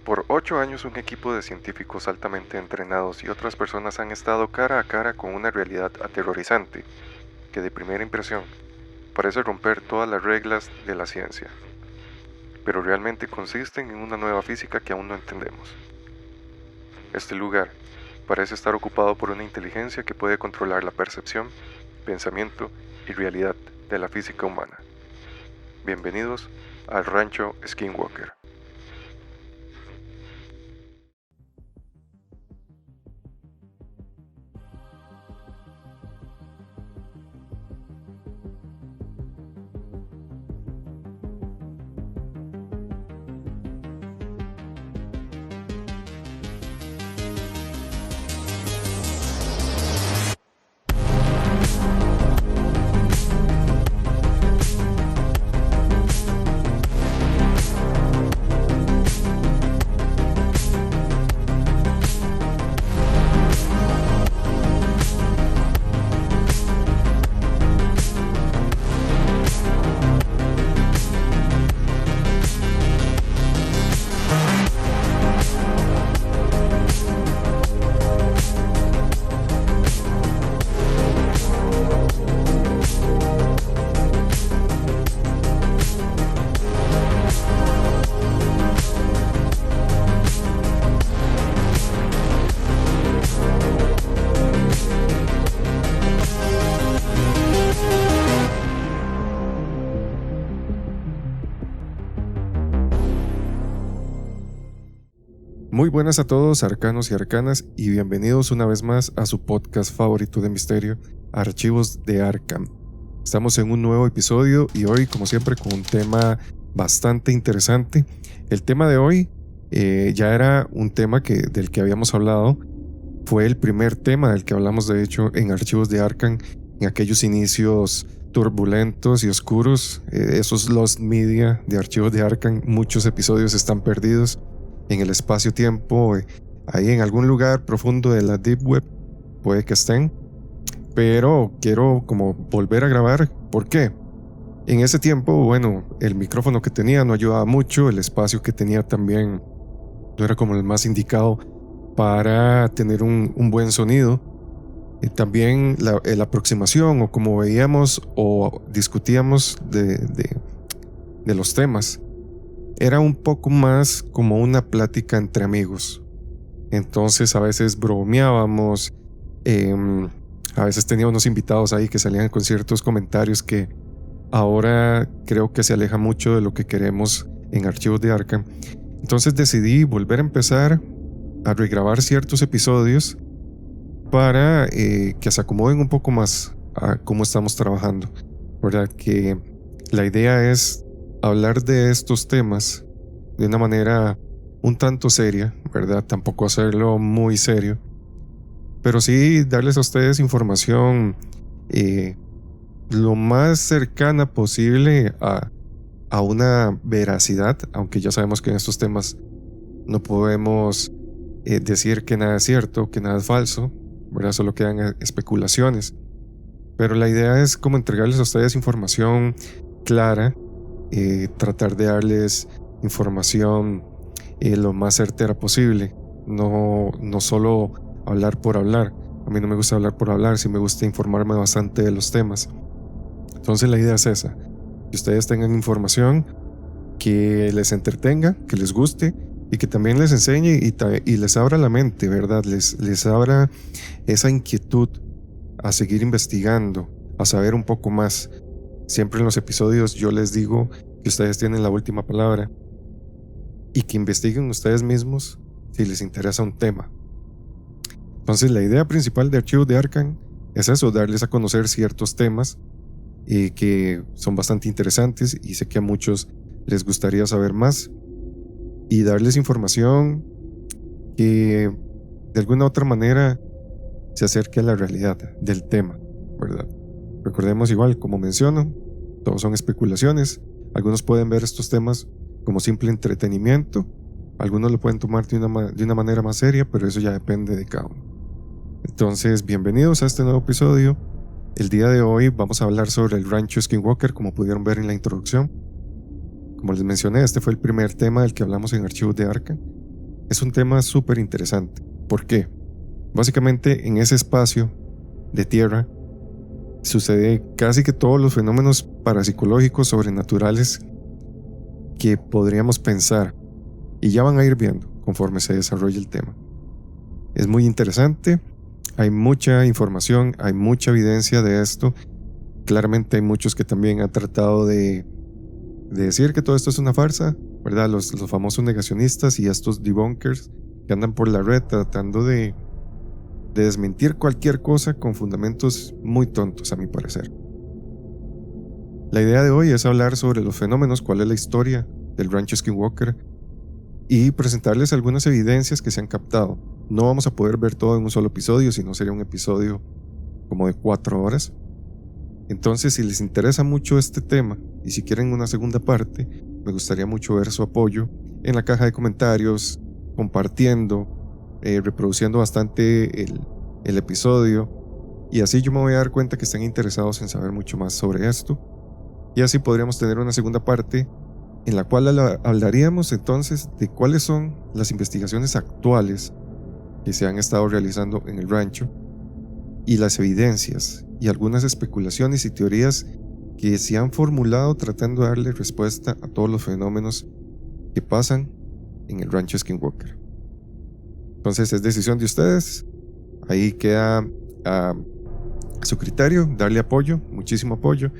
Por 8 años un equipo de científicos altamente entrenados y otras personas han estado cara a cara con una realidad aterrorizante, que de primera impresión parece romper todas las reglas de la ciencia, pero realmente consisten en una nueva física que aún no entendemos. Este lugar parece estar ocupado por una inteligencia que puede controlar la percepción, pensamiento y realidad de la física humana. Bienvenidos al Rancho Skinwalker. Muy buenas a todos, arcanos y arcanas, y bienvenidos una vez más a su podcast favorito de misterio, Archivos de Arkham. Estamos en un nuevo episodio y hoy, como siempre, con un tema bastante interesante. El tema de hoy ya era un tema del que habíamos hablado. Fue el primer tema del que hablamos, de hecho, en Archivos de Arkham, en aquellos inicios turbulentos y oscuros. Esos Lost Media de Archivos de Arkham, muchos episodios están perdidos en el espacio-tiempo, ahí en algún lugar profundo de la Deep Web, puede que estén, pero quiero como volver a grabar. ¿Por qué? En ese tiempo, bueno, el micrófono que tenía no ayudaba mucho, el espacio que tenía también no era como el más indicado para tener un buen sonido, y también la aproximación o como veíamos o discutíamos de los temas era un poco más como una plática entre amigos. Entonces a veces bromeábamos, a veces teníamos unos invitados ahí que salían con ciertos comentarios que ahora creo que se aleja mucho de lo que queremos en Archivos de Arkham. Entonces decidí volver a empezar a regrabar ciertos episodios para que se acomoden un poco más a cómo estamos trabajando, ¿verdad? Que la idea es hablar de estos temas de una manera un tanto seria, ¿verdad? Tampoco hacerlo muy serio, pero sí darles a ustedes información lo más cercana posible a una veracidad, aunque ya sabemos que en estos temas no podemos decir que nada es cierto, que nada es falso, ¿verdad? Solo quedan especulaciones, pero la idea es como entregarles a ustedes información clara, tratar de darles información lo más certera posible, no solo hablar por hablar. A mí no me gusta hablar por hablar, sí me gusta informarme bastante de los temas. Entonces la idea es esa, que ustedes tengan información que les entretenga, que les guste y que también les enseñe y les abra la mente, ¿verdad? Les abra esa inquietud a seguir investigando, a saber un poco más. Siempre en los episodios yo les digo que ustedes tienen la última palabra y que investiguen ustedes mismos si les interesa un tema. Entonces la idea principal de Archivos de Arkham es eso, darles a conocer ciertos temas que son bastante interesantes y sé que a muchos les gustaría saber más, y darles información que de alguna otra manera se acerque a la realidad del tema, ¿verdad? Recordemos, igual como menciono, todos son especulaciones. Algunos pueden ver estos temas como simple entretenimiento, algunos lo pueden tomar de una manera más seria, pero eso ya depende de cada uno. Entonces, bienvenidos a este nuevo episodio. El día de hoy vamos a hablar sobre el Rancho Skinwalker, como pudieron ver en la introducción. Como les mencioné, este fue el primer tema del que hablamos en Archivos de Arkham. es un tema súper interesante. ¿Por qué? Básicamente en ese espacio de tierra sucede casi que todos los fenómenos parapsicológicos sobrenaturales que podríamos pensar, y ya van a ir viendo conforme se desarrolle el tema. Es muy interesante, hay mucha información, hay mucha evidencia de esto. Claramente hay muchos que también han tratado de decir que todo esto es una farsa, ¿verdad? Los famosos negacionistas y estos debunkers que andan por la red tratando de desmentir cualquier cosa con fundamentos muy tontos, a mi parecer. La idea de hoy es hablar sobre los fenómenos, cuál es la historia del Rancho Skinwalker y presentarles algunas evidencias que se han captado. No vamos a poder ver todo en un solo episodio, sino sería un episodio como de 4 horas. Entonces, si les interesa mucho este tema y si quieren una segunda parte, me gustaría mucho ver su apoyo en la caja de comentarios, compartiendo, reproduciendo bastante el episodio, y así yo me voy a dar cuenta que están interesados en saber mucho más sobre esto, y así podríamos tener una segunda parte en la cual hablaríamos entonces de cuáles son las investigaciones actuales que se han estado realizando en el rancho y las evidencias y algunas especulaciones y teorías que se han formulado tratando de darle respuesta a todos los fenómenos que pasan en el Rancho Skinwalker. Entonces es decisión de ustedes, ahí queda a su criterio darle apoyo, muchísimo apoyo,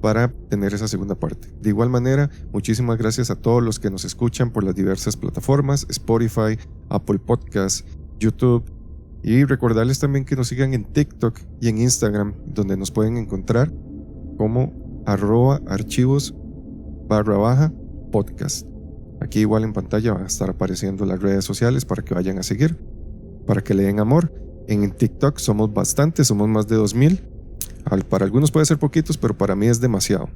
para tener esa segunda parte. De igual manera, muchísimas gracias a todos los que nos escuchan por las diversas plataformas, Spotify, Apple Podcasts, YouTube, y recordarles también que nos sigan en TikTok y en Instagram, donde nos pueden encontrar como @archivos_podcast. Aquí igual en pantalla van a estar apareciendo las redes sociales para que vayan a seguir, para que le den amor. En TikTok somos bastantes, somos más de 2000. Para algunos puede ser poquitos, pero para mí es demasiado.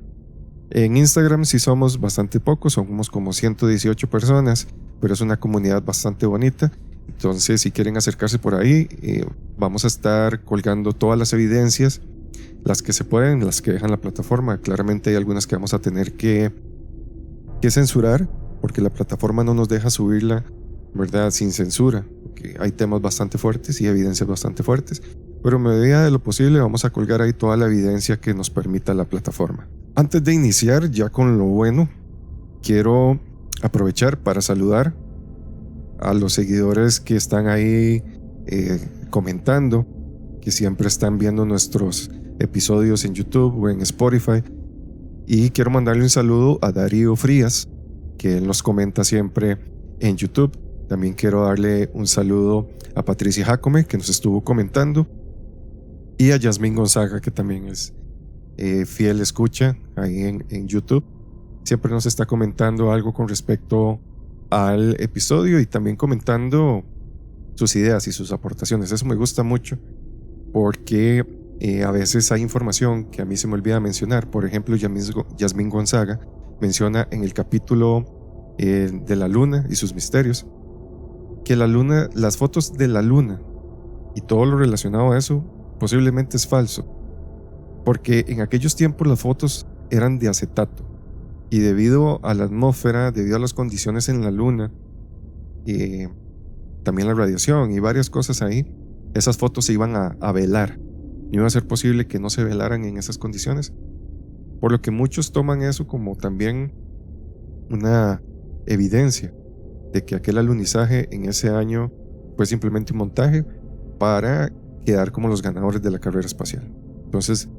En Instagram sí somos bastante pocos, somos como 118 personas, pero es una comunidad bastante bonita. Entonces, si quieren acercarse por ahí, vamos a estar colgando todas las evidencias, las que se pueden, las que dejan la plataforma. Claramente hay algunas que vamos a tener que censurar, porque la plataforma no nos deja subirla, ¿verdad?, sin censura, porque hay temas bastante fuertes y evidencias bastante fuertes. Pero en medida de lo posible vamos a colgar ahí toda la evidencia que nos permita la plataforma. Antes de iniciar ya con lo bueno, quiero aprovechar para saludar a los seguidores que están ahí comentando, que siempre están viendo nuestros episodios en YouTube o en Spotify. Y quiero mandarle un saludo a Darío Frías, que él nos comenta siempre en YouTube. También quiero darle un saludo a Patricia Jacome, que nos estuvo comentando, y a Yasmín Gonzaga, que también es fiel escucha ahí en YouTube. Siempre nos está comentando algo con respecto al episodio y también comentando sus ideas y sus aportaciones. Eso me gusta mucho porque a veces hay información que a mí se me olvida mencionar. Por ejemplo, Yasmín Gonzaga menciona en el capítulo de la luna y sus misterios que la luna, las fotos de la luna y todo lo relacionado a eso posiblemente es falso, porque en aquellos tiempos las fotos eran de acetato y debido a la atmósfera, debido a las condiciones en la luna, también la radiación y varias cosas ahí, esas fotos se iban a velar. No iba a ser posible que no se velaran en esas condiciones, por lo que muchos toman eso como también una evidencia de que aquel alunizaje en ese año fue simplemente un montaje para quedar como los ganadores de la carrera espacial. Entonces,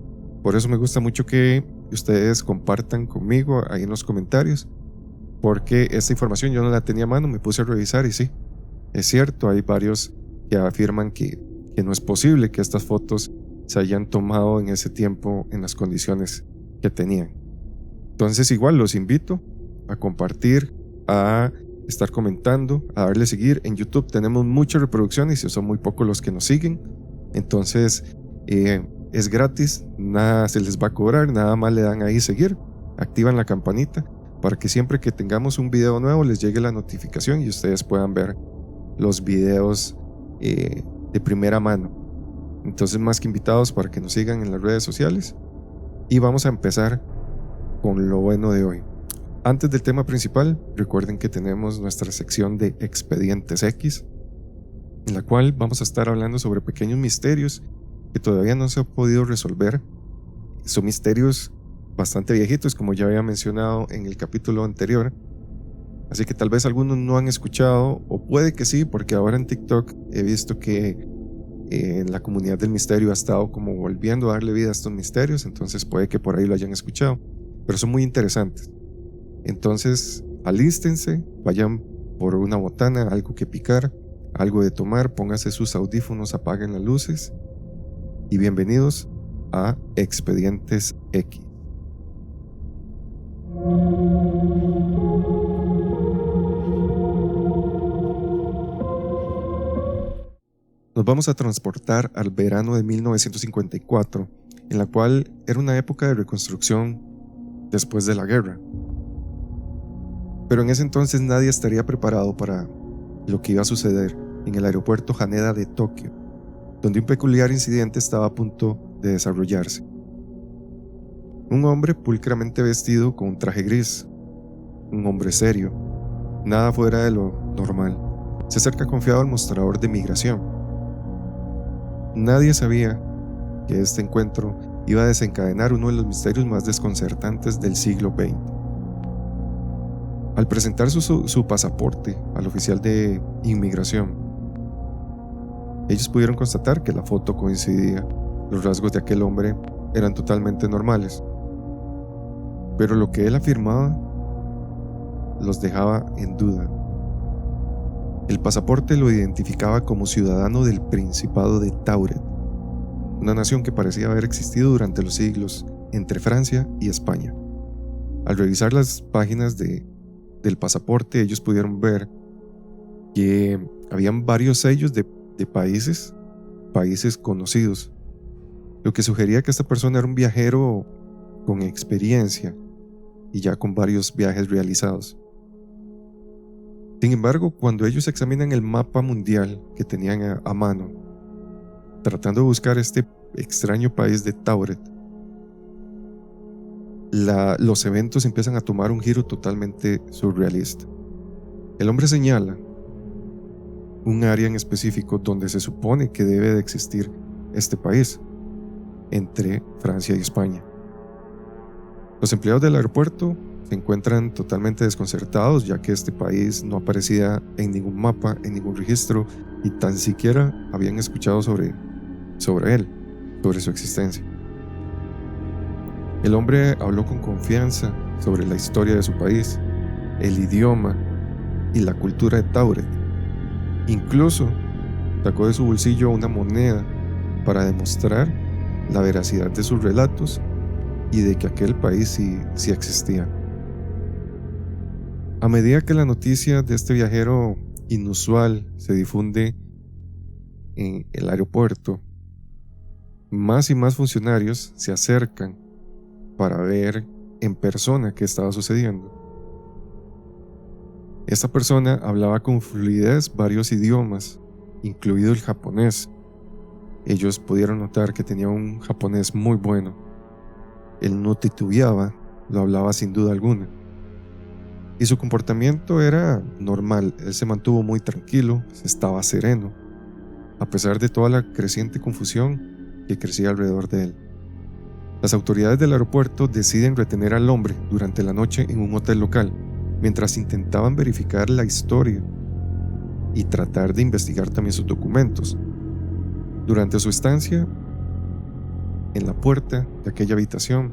por eso me gusta mucho que ustedes compartan conmigo ahí en los comentarios, porque esta información yo no la tenía a mano, me puse a revisar y sí, es cierto, hay varios que afirman que no es posible que estas fotos se hayan tomado en ese tiempo en las condiciones que tenían. Entonces igual los invito a compartir, a estar comentando, a darle seguir. En YouTube tenemos muchas reproducciones y son muy pocos los que nos siguen. Entonces es gratis, nada se les va a cobrar, nada más le dan ahí seguir, activan la campanita para que siempre que tengamos un video nuevo les llegue la notificación y ustedes puedan ver los videos de primera mano. Entonces, más que invitados para que nos sigan en las redes sociales, y vamos a empezar con lo bueno de hoy. Antes del tema principal, recuerden que tenemos nuestra sección de Expedientes X, en la cual vamos a estar hablando sobre pequeños misterios que todavía no se han podido resolver. Son misterios bastante viejitos, como ya había mencionado en el capítulo anterior, así que tal vez algunos no han escuchado, o puede que sí, porque ahora en TikTok he visto que en la comunidad del misterio ha estado como volviendo a darle vida a estos misterios, entonces puede que por ahí lo hayan escuchado, pero son muy interesantes. Entonces alístense, vayan por una botana, algo que picar, algo de tomar, pónganse sus audífonos, apaguen las luces y bienvenidos a Expedientes X. Nos vamos a transportar al verano de 1954, en la cual era una época de reconstrucción después de la guerra. Pero en ese entonces nadie estaría preparado para lo que iba a suceder en el aeropuerto Haneda de Tokio, donde un peculiar incidente estaba a punto de desarrollarse. Un hombre pulcramente vestido con un traje gris, un hombre serio, nada fuera de lo normal, se acerca confiado al mostrador de migración. Nadie sabía que este encuentro iba a desencadenar uno de los misterios más desconcertantes del siglo XX. Al presentar su pasaporte al oficial de inmigración, ellos pudieron constatar que la foto coincidía. Los rasgos de aquel hombre eran totalmente normales, pero lo que él afirmaba los dejaba en duda. El pasaporte lo identificaba como ciudadano del Principado de Tauret, una nación que parecía haber existido durante los siglos entre Francia y España. Al revisar las páginas del pasaporte, ellos pudieron ver que habían varios sellos de países conocidos, lo que sugería que esta persona era un viajero con experiencia y ya con varios viajes realizados. Sin embargo, cuando ellos examinan el mapa mundial que tenían a mano, tratando de buscar este extraño país de Tauret, los eventos empiezan a tomar un giro totalmente surrealista. El hombre señala un área en específico donde se supone que debe de existir este país, entre Francia y España. Los empleados del aeropuerto se encuentran totalmente desconcertados, ya que este país no aparecía en ningún mapa, en ningún registro, y tan siquiera habían escuchado sobre él, sobre su existencia. El hombre habló con confianza sobre la historia de su país, el idioma y la cultura de Tauret. Incluso sacó de su bolsillo una moneda para demostrar la veracidad de sus relatos y de que aquel país sí existía. A medida que la noticia de este viajero inusual se difunde en el aeropuerto, más y más funcionarios se acercan para ver en persona qué estaba sucediendo. Esta persona hablaba con fluidez varios idiomas, incluido el japonés. Ellos pudieron notar que tenía un japonés muy bueno. Él no titubeaba, lo hablaba sin duda alguna. Y su comportamiento era normal, él se mantuvo muy tranquilo, estaba sereno, a pesar de toda la creciente confusión que crecía alrededor de él. Las autoridades del aeropuerto deciden retener al hombre durante la noche en un hotel local, mientras intentaban verificar la historia y tratar de investigar también sus documentos. Durante su estancia, en la puerta de aquella habitación,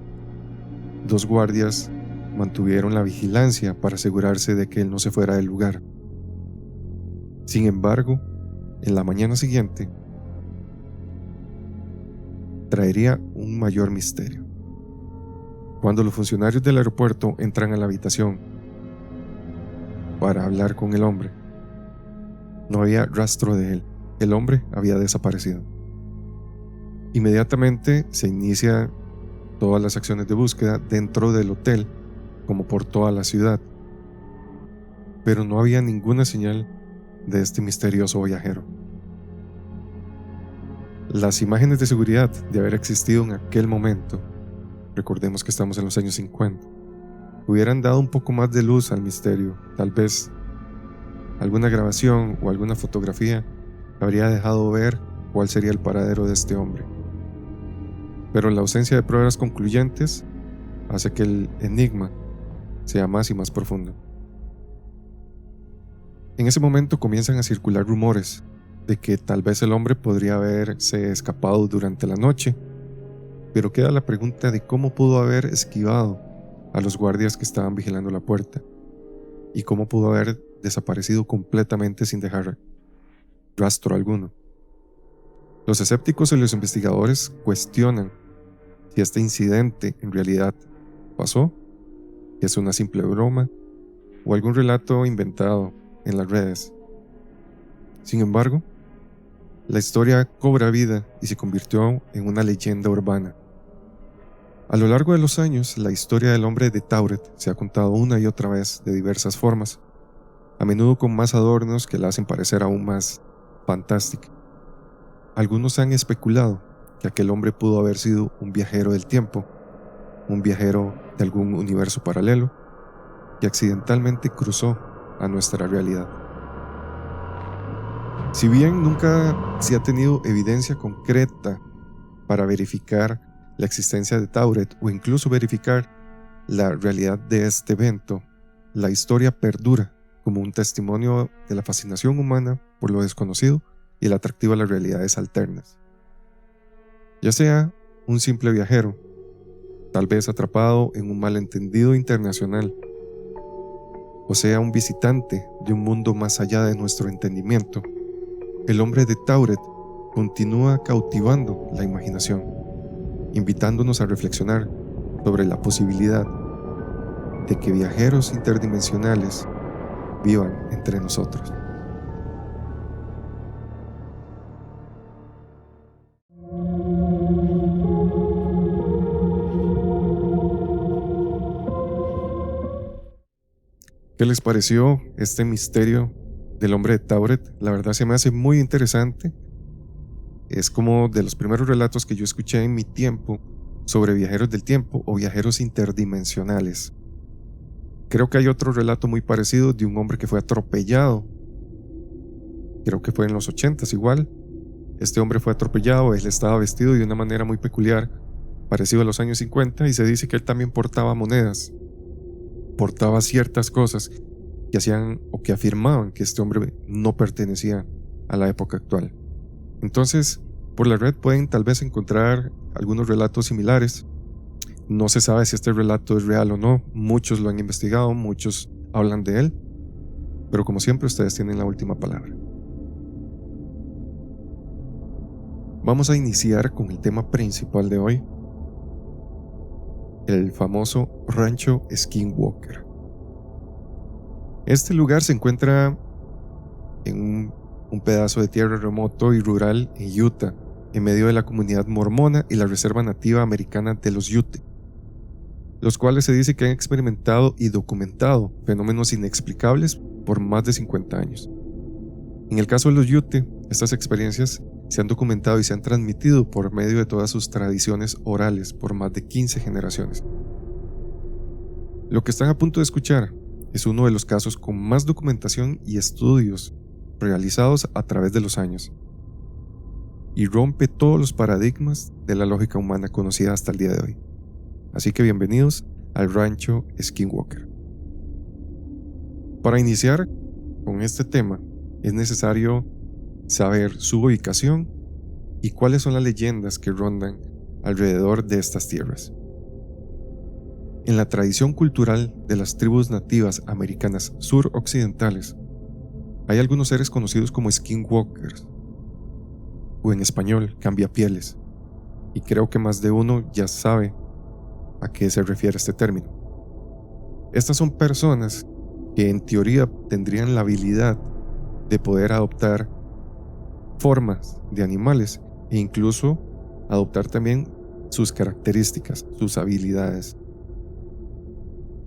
2 guardias mantuvieron la vigilancia para asegurarse de que él no se fuera del lugar. Sin embargo, en la mañana siguiente, traería un mayor misterio. Cuando los funcionarios del aeropuerto entran a la habitación para hablar con el hombre, no había rastro de él. El hombre había desaparecido. Inmediatamente se inicia todas las acciones de búsqueda dentro del hotel, como por toda la ciudad, pero no había ninguna señal de este misterioso viajero. Las imágenes de seguridad de haber existido en aquel momento, recordemos que estamos en los años 50, hubieran dado un poco más de luz al misterio. Tal vez alguna grabación o alguna fotografía habría dejado ver cuál sería el paradero de este hombre. Pero la ausencia de pruebas concluyentes hace que el enigma sea más y más profundo. En ese momento comienzan a circular rumores de que tal vez el hombre podría haberse escapado durante la noche, pero queda la pregunta de cómo pudo haber esquivado a los guardias que estaban vigilando la puerta y cómo pudo haber desaparecido completamente sin dejar rastro alguno. Los escépticos y los investigadores cuestionan si este incidente en realidad pasó, si es una simple broma o algún relato inventado en las redes. Sin embargo, la historia cobra vida y se convirtió en una leyenda urbana. A lo largo de los años, la historia del hombre de Tauret se ha contado una y otra vez de diversas formas, a menudo con más adornos que la hacen parecer aún más fantástica. Algunos han especulado que aquel hombre pudo haber sido un viajero del tiempo, un viajero de algún universo paralelo, que accidentalmente cruzó a nuestra realidad. Si bien nunca se ha tenido evidencia concreta para verificar la existencia de Tauret o incluso verificar la realidad de este evento, la historia perdura como un testimonio de la fascinación humana por lo desconocido y el atractivo a las realidades alternas. Ya sea un simple viajero, tal vez atrapado en un malentendido internacional, o sea un visitante de un mundo más allá de nuestro entendimiento, el hombre de Tauret continúa cautivando la imaginación, invitándonos a reflexionar sobre la posibilidad de que viajeros interdimensionales vivan entre nosotros. ¿Qué les pareció este misterio del hombre de Tauret? La verdad se me hace muy interesante. Es como de los primeros relatos que yo escuché en mi tiempo sobre viajeros del tiempo o viajeros interdimensionales. Creo que hay otro relato muy parecido de un hombre que fue atropellado. Creo que fue en los 80s igual. Este hombre fue atropellado, él estaba vestido de una manera muy peculiar, parecido a los años 50, y se dice que él también portaba monedas. Portaba ciertas cosas que hacían o que afirmaban que este hombre no pertenecía a la época actual. Entonces, por la red pueden tal vez encontrar algunos relatos similares. No se sabe si este relato es real o no, muchos lo han investigado, muchos hablan de él, pero como siempre ustedes tienen la última palabra. Vamos a iniciar con el tema principal de hoy, el famoso Rancho Skinwalker. Este lugar se encuentra en un pedazo de tierra remoto y rural en Utah, en medio de la comunidad mormona y la reserva nativa americana de los Ute, los cuales se dice que han experimentado y documentado fenómenos inexplicables por más de 50 años. En el caso de los Ute, estas experiencias se han documentado y se han transmitido por medio de todas sus tradiciones orales por más de 15 generaciones. Lo que están a punto de escuchar es uno de los casos con más documentación y estudios realizados a través de los años, y rompe todos los paradigmas de la lógica humana conocida hasta el día de hoy. Así que bienvenidos al Rancho Skinwalker. Para iniciar con este tema, es necesario saber su ubicación y cuáles son las leyendas que rondan alrededor de estas tierras. En la tradición cultural de las tribus nativas americanas suroccidentales, hay algunos seres conocidos como skinwalkers, o en español, cambiapieles, y creo que más de uno ya sabe a qué se refiere este término. Estas son personas que en teoría tendrían la habilidad de poder adoptar formas de animales e incluso adoptar también sus características, sus habilidades.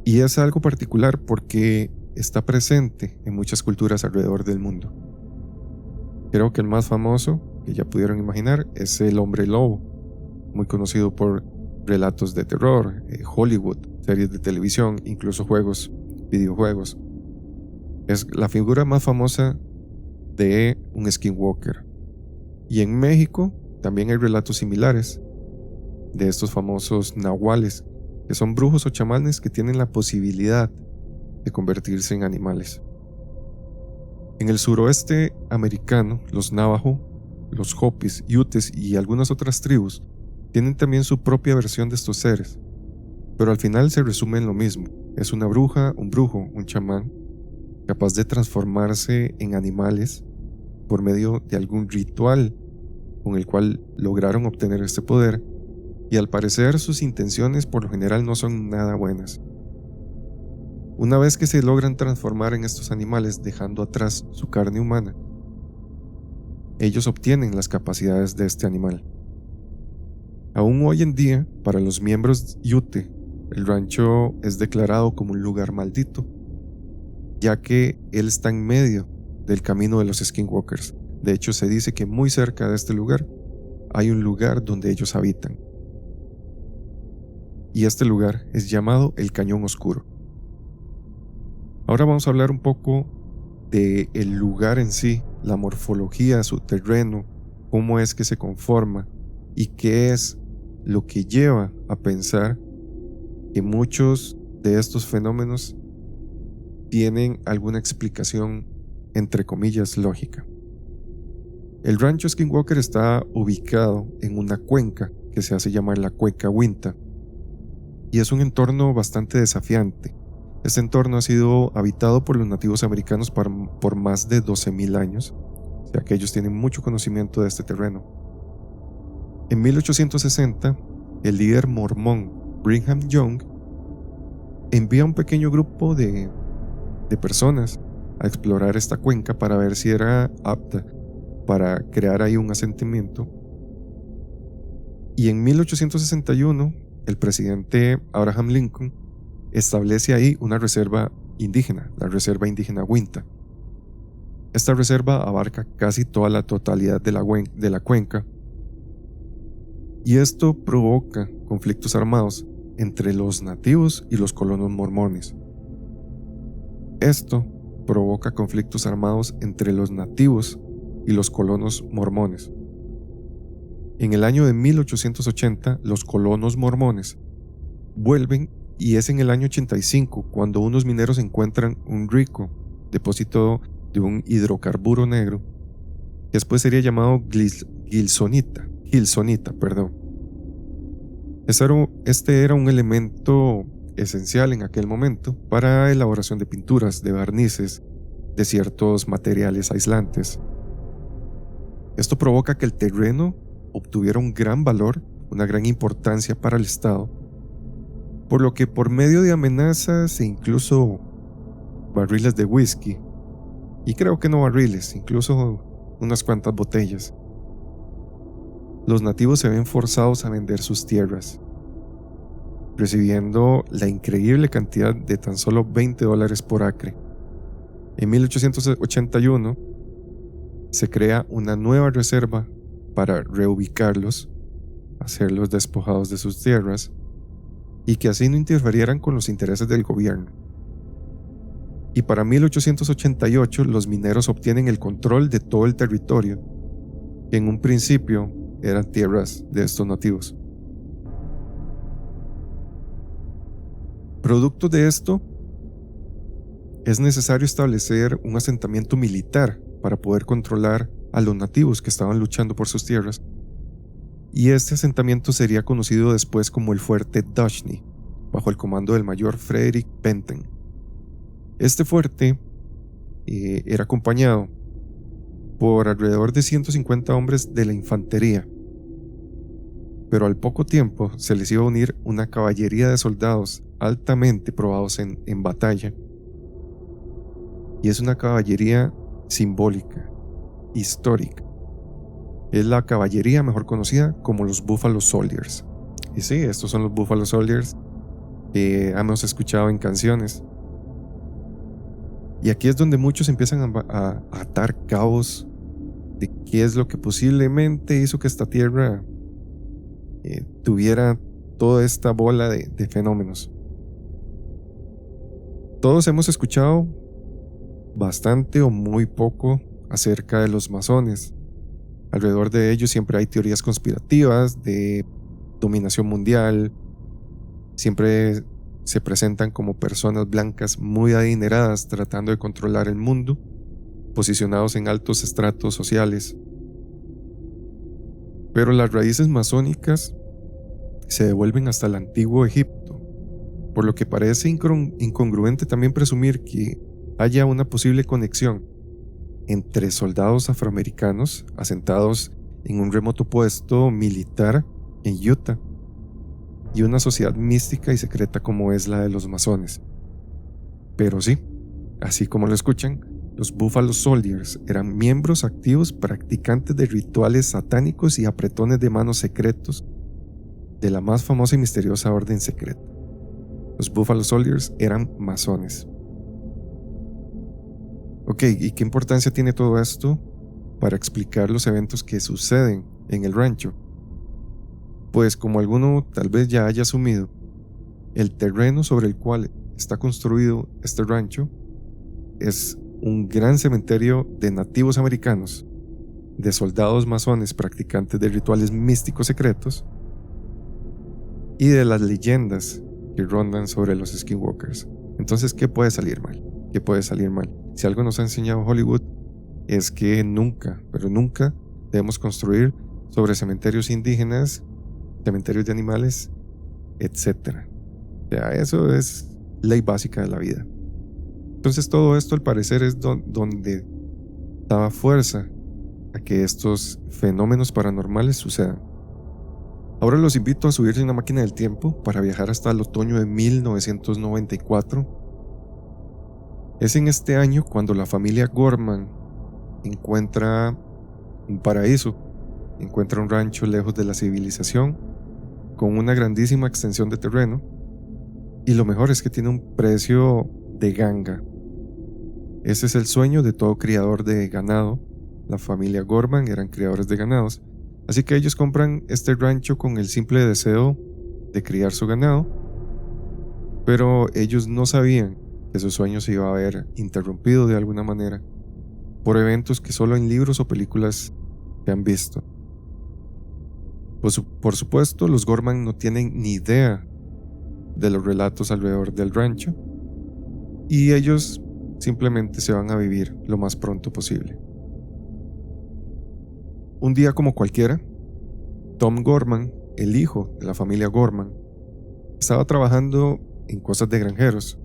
Y es algo particular porque está presente en muchas culturas alrededor del mundo. Creo que el más famoso, que ya pudieron imaginar, es el hombre lobo, muy conocido por relatos de terror, Hollywood, series de televisión, incluso juegos, videojuegos. Es la figura más famosa de un skinwalker. Y en México también hay relatos similares de estos famosos nahuales, que son brujos o chamanes que tienen la posibilidad de convertirse en animales. En el suroeste americano, los Navajo, los Hopis, Utes y algunas otras tribus tienen también su propia versión de estos seres, pero al final se resume en lo mismo. Es una bruja, un brujo, un chamán, capaz de transformarse en animales por medio de algún ritual con el cual lograron obtener este poder, y al parecer sus intenciones por lo general no son nada buenas. Una vez que se logran transformar en estos animales dejando atrás su carne humana, ellos obtienen las capacidades de este animal. Aún hoy en día, para los miembros Ute, el rancho es declarado como un lugar maldito, ya que él está en medio del camino de los skinwalkers. De hecho, se dice que muy cerca de este lugar hay un lugar donde ellos habitan. Y este lugar es llamado el Cañón Oscuro. Ahora vamos a hablar un poco del lugar en sí, la morfología, su terreno, cómo es que se conforma y qué es lo que lleva a pensar que muchos de estos fenómenos tienen alguna explicación, entre comillas, lógica. El rancho Skinwalker está ubicado en una cuenca que se hace llamar la Cuenca Uinta, y es un entorno bastante desafiante. Este entorno ha sido habitado por los nativos americanos por más de 12,000 años, o sea que ellos tienen mucho conocimiento de este terreno. En 1860, el líder mormón Brigham Young envía un pequeño grupo de personas a explorar esta cuenca para ver si era apta para crear ahí un asentamiento. Y en 1861, el presidente Abraham Lincoln establece ahí una reserva indígena, la Reserva Indígena Uinta. Esta reserva abarca casi toda la totalidad de la cuenca, y esto provoca conflictos armados entre los nativos y los colonos mormones. Esto provoca conflictos armados entre los nativos y los colonos mormones. En el año de 1880, los colonos mormones vuelven, y es en el año 85 cuando unos mineros encuentran un rico depósito de un hidrocarburo negro, que después sería llamado gilsonita. Este era un elemento esencial en aquel momento para elaboración de pinturas, de barnices, de ciertos materiales aislantes. Esto provoca que el terreno obtuviera un gran valor, una gran importancia para el Estado, por lo que por medio de amenazas e incluso barriles de whisky, y creo que no barriles, incluso unas cuantas botellas, los nativos se ven forzados a vender sus tierras, recibiendo la increíble cantidad de tan solo $20 por acre. En 1881 se crea una nueva reserva para reubicarlos, hacerlos despojados de sus tierras y que así no interferieran con los intereses del gobierno. Y para 1888 los mineros obtienen el control de todo el territorio, que en un principio eran tierras de estos nativos. Producto de esto, es necesario establecer un asentamiento militar para poder controlar a los nativos que estaban luchando por sus tierras, y este asentamiento sería conocido después como el Fuerte Dushney, bajo el comando del mayor Frederick Benton. Este fuerte era acompañado por alrededor de 150 hombres de la infantería, pero al poco tiempo se les iba a unir una caballería de soldados altamente probados en batalla, y es una caballería simbólica, histórica. Es la caballería mejor conocida como los Buffalo Soldiers. Y sí, estos son los Buffalo Soldiers que hemos escuchado en canciones. Y aquí es donde muchos empiezan a atar cabos de qué es lo que posiblemente hizo que esta tierra tuviera toda esta bola de fenómenos. Todos hemos escuchado bastante o muy poco acerca de los masones. Alrededor de ellos siempre hay teorías conspirativas de dominación mundial. Siempre se presentan como personas blancas muy adineradas tratando de controlar el mundo, posicionados en altos estratos sociales. Pero las raíces masónicas se devuelven hasta el antiguo Egipto, por lo que parece incongruente también presumir que haya una posible conexión entre soldados afroamericanos asentados en un remoto puesto militar en Utah y una sociedad mística y secreta como es la de los masones. Pero sí, así como lo escuchan, los Buffalo Soldiers eran miembros activos practicantes de rituales satánicos y apretones de manos secretos de la más famosa y misteriosa orden secreta. Los Buffalo Soldiers eran masones. Ok, ¿y qué importancia tiene todo esto para explicar los eventos que suceden en el rancho? Pues como alguno tal vez ya haya asumido, el terreno sobre el cual está construido este rancho es un gran cementerio de nativos americanos, de soldados masones practicantes de rituales místicos secretos y de las leyendas que rondan sobre los skinwalkers. Entonces, ¿qué puede salir mal? ¿Qué puede salir mal? Si algo nos ha enseñado Hollywood es que nunca, pero nunca debemos construir sobre cementerios indígenas, cementerios de animales, etc. O sea, eso es ley básica de la vida. Entonces todo esto al parecer es donde daba fuerza a que estos fenómenos paranormales sucedan. Ahora los invito a subirse a una máquina del tiempo para viajar hasta el otoño de 1994. Es en este año cuando la familia Gorman encuentra un paraíso, encuentra un rancho lejos de la civilización, con una grandísima extensión de terreno, y lo mejor es que tiene un precio de ganga. Ese es el sueño de todo criador de ganado. La familia Gorman eran criadores de ganados, así que ellos compran este rancho con el simple deseo de criar su ganado, pero ellos no sabían que su sueño se iba a ver interrumpido de alguna manera por eventos que solo en libros o películas se han visto. Pues, por supuesto, los Gorman no tienen ni idea de los relatos alrededor del rancho y ellos simplemente se van a vivir lo más pronto posible. Un día como cualquiera, Tom Gorman, el hijo de la familia Gorman, estaba trabajando en cosas de granjeros,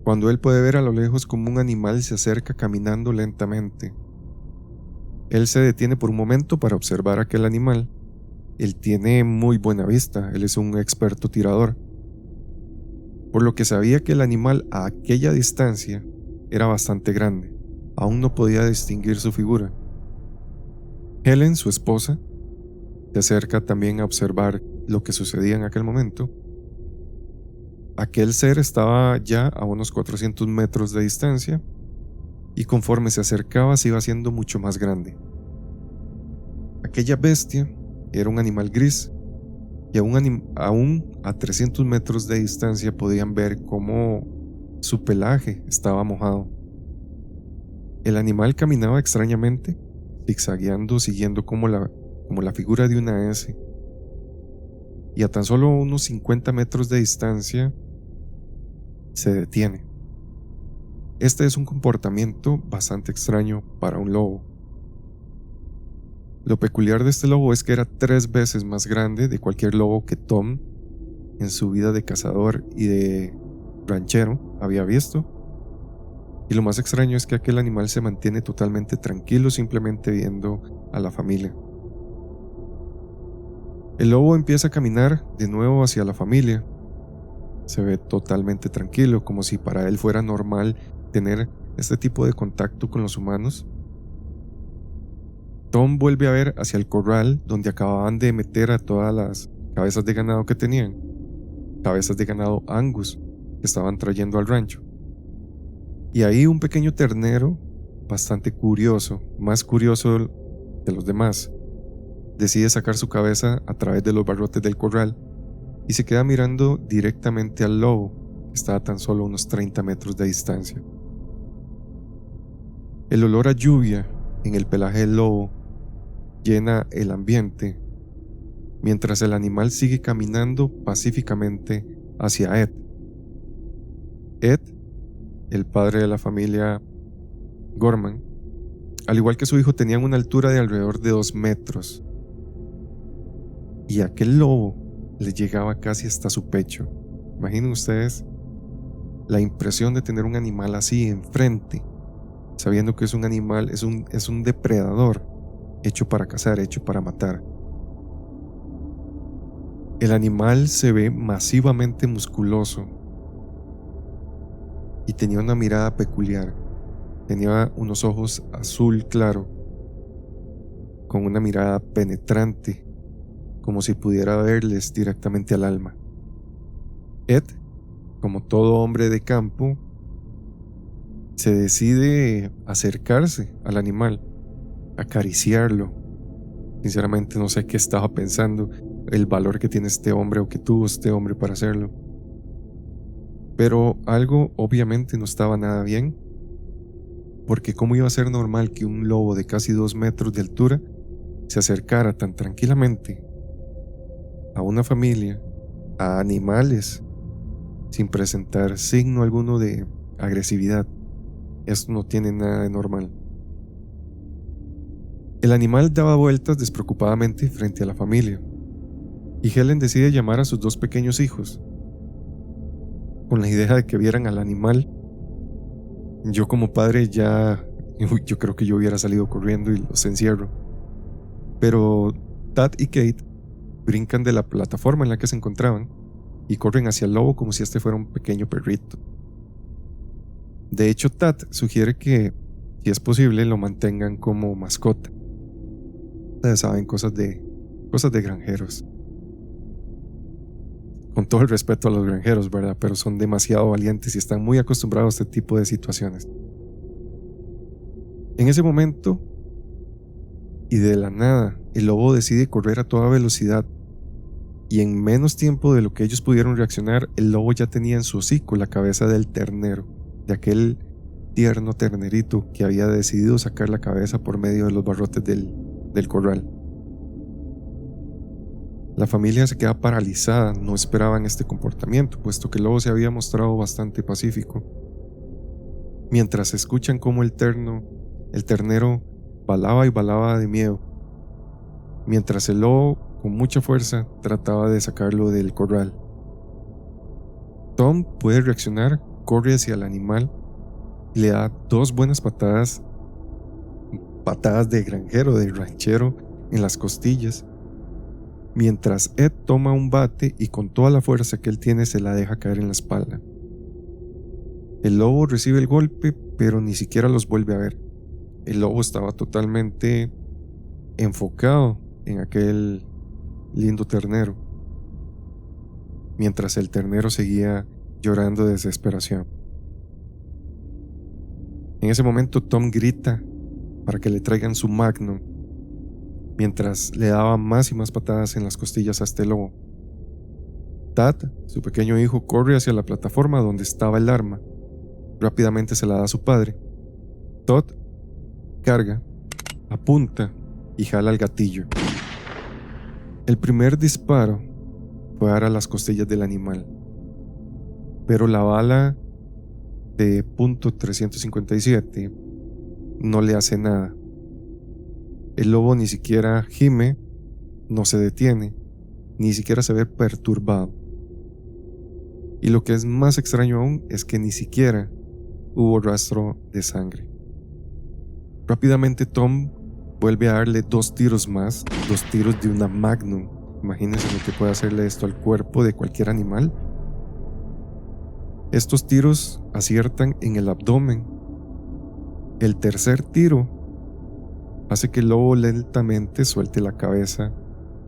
cuando él puede ver a lo lejos como un animal se acerca caminando lentamente. Él se detiene por un momento para observar aquel animal. Él tiene muy buena vista, él es un experto tirador, por lo que sabía que el animal a aquella distancia era bastante grande. Aún no podía distinguir su figura. Helen, su esposa, se acerca también a observar lo que sucedía en aquel momento. Aquel ser estaba ya a unos 400 metros de distancia y conforme se acercaba se iba haciendo mucho más grande. Aquella bestia era un animal gris y aún a 300 metros de distancia podían ver cómo su pelaje estaba mojado. El animal caminaba extrañamente, zigzagueando, siguiendo como la figura de una S. Y a tan solo unos 50 metros de distancia se detiene. Este es un comportamiento bastante extraño para un lobo. Lo peculiar de este lobo es que era 3 veces más grande de cualquier lobo que Tom, en su vida de cazador y de ranchero, había visto. Y lo más extraño es que aquel animal se mantiene totalmente tranquilo, simplemente viendo a la familia. El lobo empieza a caminar de nuevo hacia la familia. Se ve totalmente tranquilo, como si para él fuera normal tener este tipo de contacto con los humanos. Tom vuelve a ver hacia el corral donde acababan de meter a todas las cabezas de ganado que tenían, cabezas de ganado Angus que estaban trayendo al rancho. Y ahí un pequeño ternero, bastante curioso, más curioso de los demás, decide sacar su cabeza a través de los barrotes del corral y se queda mirando directamente al lobo, estaba a tan solo unos 30 metros de distancia. El olor a lluvia en el pelaje del lobo llena el ambiente, mientras el animal sigue caminando pacíficamente hacia Ed. Ed, el padre de la familia Gorman, al igual que su hijo, tenían una altura de alrededor de 2 metros. Y aquel lobo le llegaba casi hasta su pecho. Imaginen ustedes la impresión de tener un animal así enfrente, sabiendo que es un animal, es un depredador, hecho para cazar, hecho para matar. El animal se ve masivamente musculoso y tenía una mirada peculiar. Tenía unos ojos azul claro, con una mirada penetrante, como si pudiera verles directamente al alma. Ed, como todo hombre de campo, se decide acercarse al animal, acariciarlo. Sinceramente no sé qué estaba pensando, el valor que tiene este hombre o que tuvo este hombre para hacerlo. Pero algo obviamente no estaba nada bien, porque cómo iba a ser normal que un lobo de casi 2 metros de altura se acercara tan tranquilamente a una familia, a animales, sin presentar signo alguno de agresividad. Eso no tiene nada de normal. El animal daba vueltas despreocupadamente frente a la familia, y Helen decide llamar a sus 2 pequeños hijos, con la idea de que vieran al animal. Yo como padre yo creo que yo hubiera salido corriendo y los encierro. Pero Tad y Kate brincan de la plataforma en la que se encontraban y corren hacia el lobo como si este fuera un pequeño perrito. De hecho, Tad sugiere que, si es posible, lo mantengan como mascota. Ustedes saben, cosas de granjeros. Con todo el respeto a los granjeros, ¿verdad? Pero son demasiado valientes y están muy acostumbrados a este tipo de situaciones. En ese momento, y de la nada, el lobo decide correr a toda velocidad, y en menos tiempo de lo que ellos pudieron reaccionar, el lobo ya tenía en su hocico la cabeza del ternero, de aquel tierno ternerito que había decidido sacar la cabeza por medio de los barrotes del corral. La familia se queda paralizada, no esperaban este comportamiento, puesto que el lobo se había mostrado bastante pacífico. Mientras escuchan cómo el ternero balaba y balaba de miedo, mientras el lobo con mucha fuerza trataba de sacarlo del corral. Tom puede reaccionar, corre hacia el animal, le da 2 buenas patadas de granjero, de ranchero, en las costillas, mientras Ed toma un bate y con toda la fuerza que él tiene se la deja caer en la espalda. El lobo recibe el golpe, pero ni siquiera los vuelve a ver. El lobo estaba totalmente enfocado en aquel lindo ternero, mientras el ternero seguía llorando de desesperación. En ese momento Tom grita para que le traigan su Magnum, mientras le daba más y más patadas en las costillas a este lobo. Tad, su pequeño hijo, corre hacia la plataforma donde estaba el arma. Rápidamente se la da a su padre. Todd carga, apunta y jala el gatillo. El primer disparo fue a dar a las costillas del animal, pero la bala de .357 no le hace nada. El lobo ni siquiera gime, no se detiene, ni siquiera se ve perturbado. Y lo que es más extraño aún es que ni siquiera hubo rastro de sangre. Rápidamente Tom vuelve a darle 2 tiros más, 2 tiros de una Magnum. Imagínense lo que puede hacerle esto al cuerpo de cualquier animal. Estos tiros aciertan en el abdomen. El tercer tiro hace que el lobo lentamente suelte la cabeza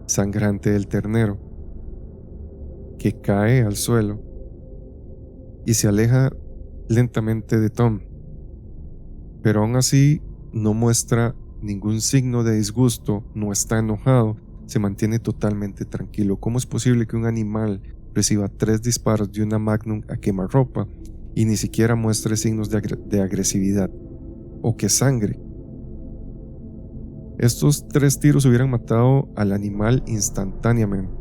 sangrante del ternero, que cae al suelo y se aleja lentamente de Tom, pero aún así no muestra ningún signo de disgusto, no está enojado, se mantiene totalmente tranquilo. ¿Cómo es posible que un animal reciba 3 disparos de una Magnum a quemarropa y ni siquiera muestre signos de agresividad o que sangre. Estos 3 tiros hubieran matado al animal instantáneamente,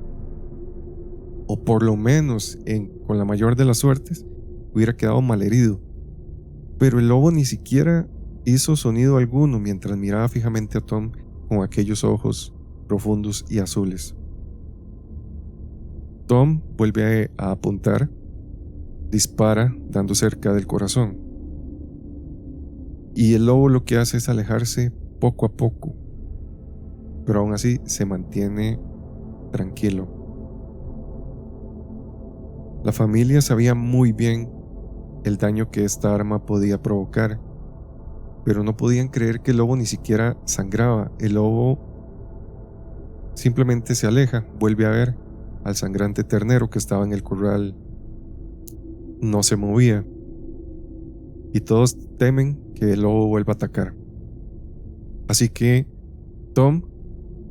o por lo menos, con la mayor de las suertes, hubiera quedado malherido. Pero el lobo ni siquiera hizo sonido alguno mientras miraba fijamente a Tom con aquellos ojos profundos y azules. Tom vuelve a apuntar, dispara dando cerca del corazón, y el lobo lo que hace es alejarse poco a poco, pero aún así se mantiene tranquilo. La familia sabía muy bien el daño que esta arma podía provocar, pero no podían creer que el lobo ni siquiera sangraba. El lobo simplemente se aleja, vuelve a ver al sangrante ternero que estaba en el corral. No se movía, y todos temen que el lobo vuelva a atacar. Así que Tom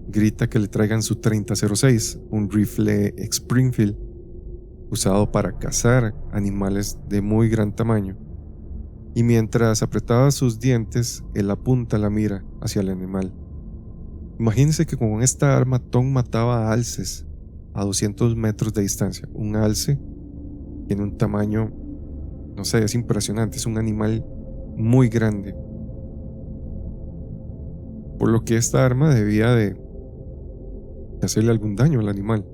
grita que le traigan su 3006, un rifle Springfield usado para cazar animales de muy gran tamaño, y mientras apretaba sus dientes, él apunta la mira hacia el animal. Imagínense que con esta arma Tom mataba a alces a 200 metros de distancia. Un alce tiene un tamaño, no sé, es impresionante, es un animal muy grande, por lo que esta arma debía de hacerle algún daño al animal.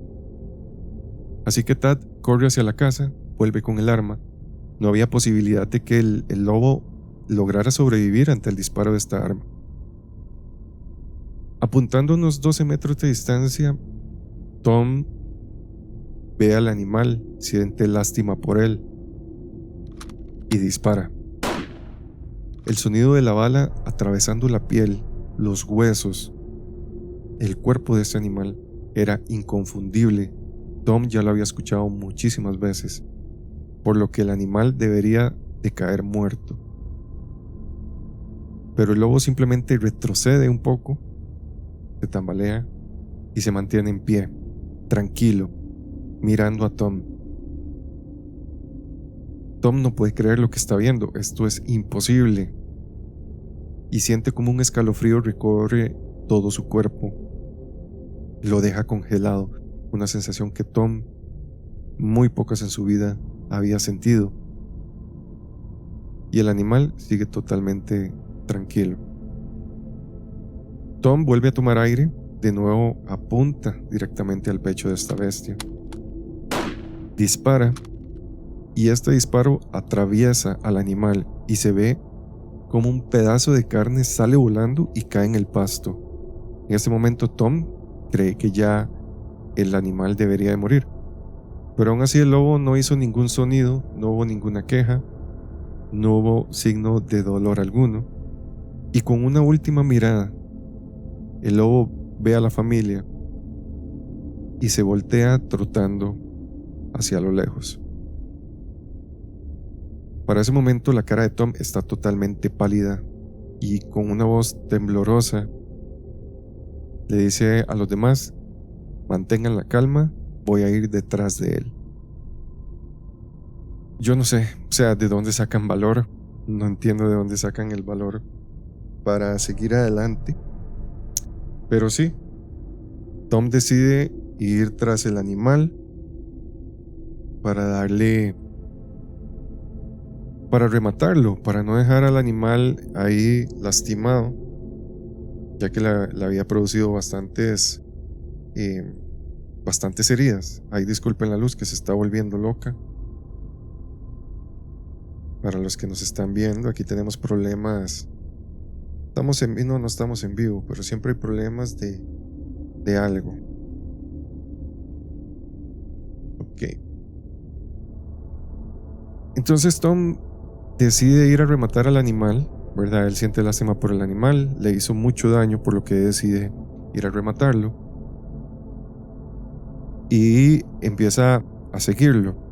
Así que Tad corre hacia la casa, vuelve con el arma. No había posibilidad de que el lobo lograra sobrevivir ante el disparo de esta arma. Apuntando unos 12 metros de distancia, Tom ve al animal, siente lástima por él y dispara. El sonido de la bala atravesando la piel, los huesos, el cuerpo de ese animal era inconfundible. Tom ya lo había escuchado muchísimas veces, por lo que el animal debería de caer muerto. Pero el lobo simplemente retrocede un poco, se tambalea y se mantiene en pie, tranquilo, mirando a Tom. Tom no puede creer lo que está viendo, esto es imposible, y siente como un escalofrío recorre todo su cuerpo. Lo deja congelado, una sensación que Tom muy pocas en su vida había sentido. Y el animal sigue totalmente tranquilo. Tom vuelve a tomar aire, de nuevo apunta directamente al pecho de esta bestia. Dispara, y este disparo atraviesa al animal y se ve como un pedazo de carne sale volando y cae en el pasto. En este momento Tom cree que ya el animal debería de morir, pero aún así el lobo no hizo ningún sonido, no hubo ninguna queja, no hubo signo de dolor alguno, y con una última mirada el lobo ve a la familia y se voltea trotando hacia lo lejos. Para ese momento la cara de Tom está totalmente pálida y con una voz temblorosa le dice a los demás: mantengan la calma, voy a ir detrás de él. Yo no sé, de dónde sacan valor, no entiendo de dónde sacan el valor para seguir adelante, pero sí, Tom decide ir tras el animal para rematarlo, para no dejar al animal ahí lastimado, ya que le había producido bastantes heridas. Ahí disculpen la luz que se está volviendo loca. Para los que nos están viendo, aquí tenemos problemas. No estamos en vivo, pero siempre hay problemas de algo. Ok. Entonces Tom decide ir a rematar al animal, ¿verdad? Él siente lástima por el animal, le hizo mucho daño, por lo que decide ir a rematarlo. Y empieza a seguirlo.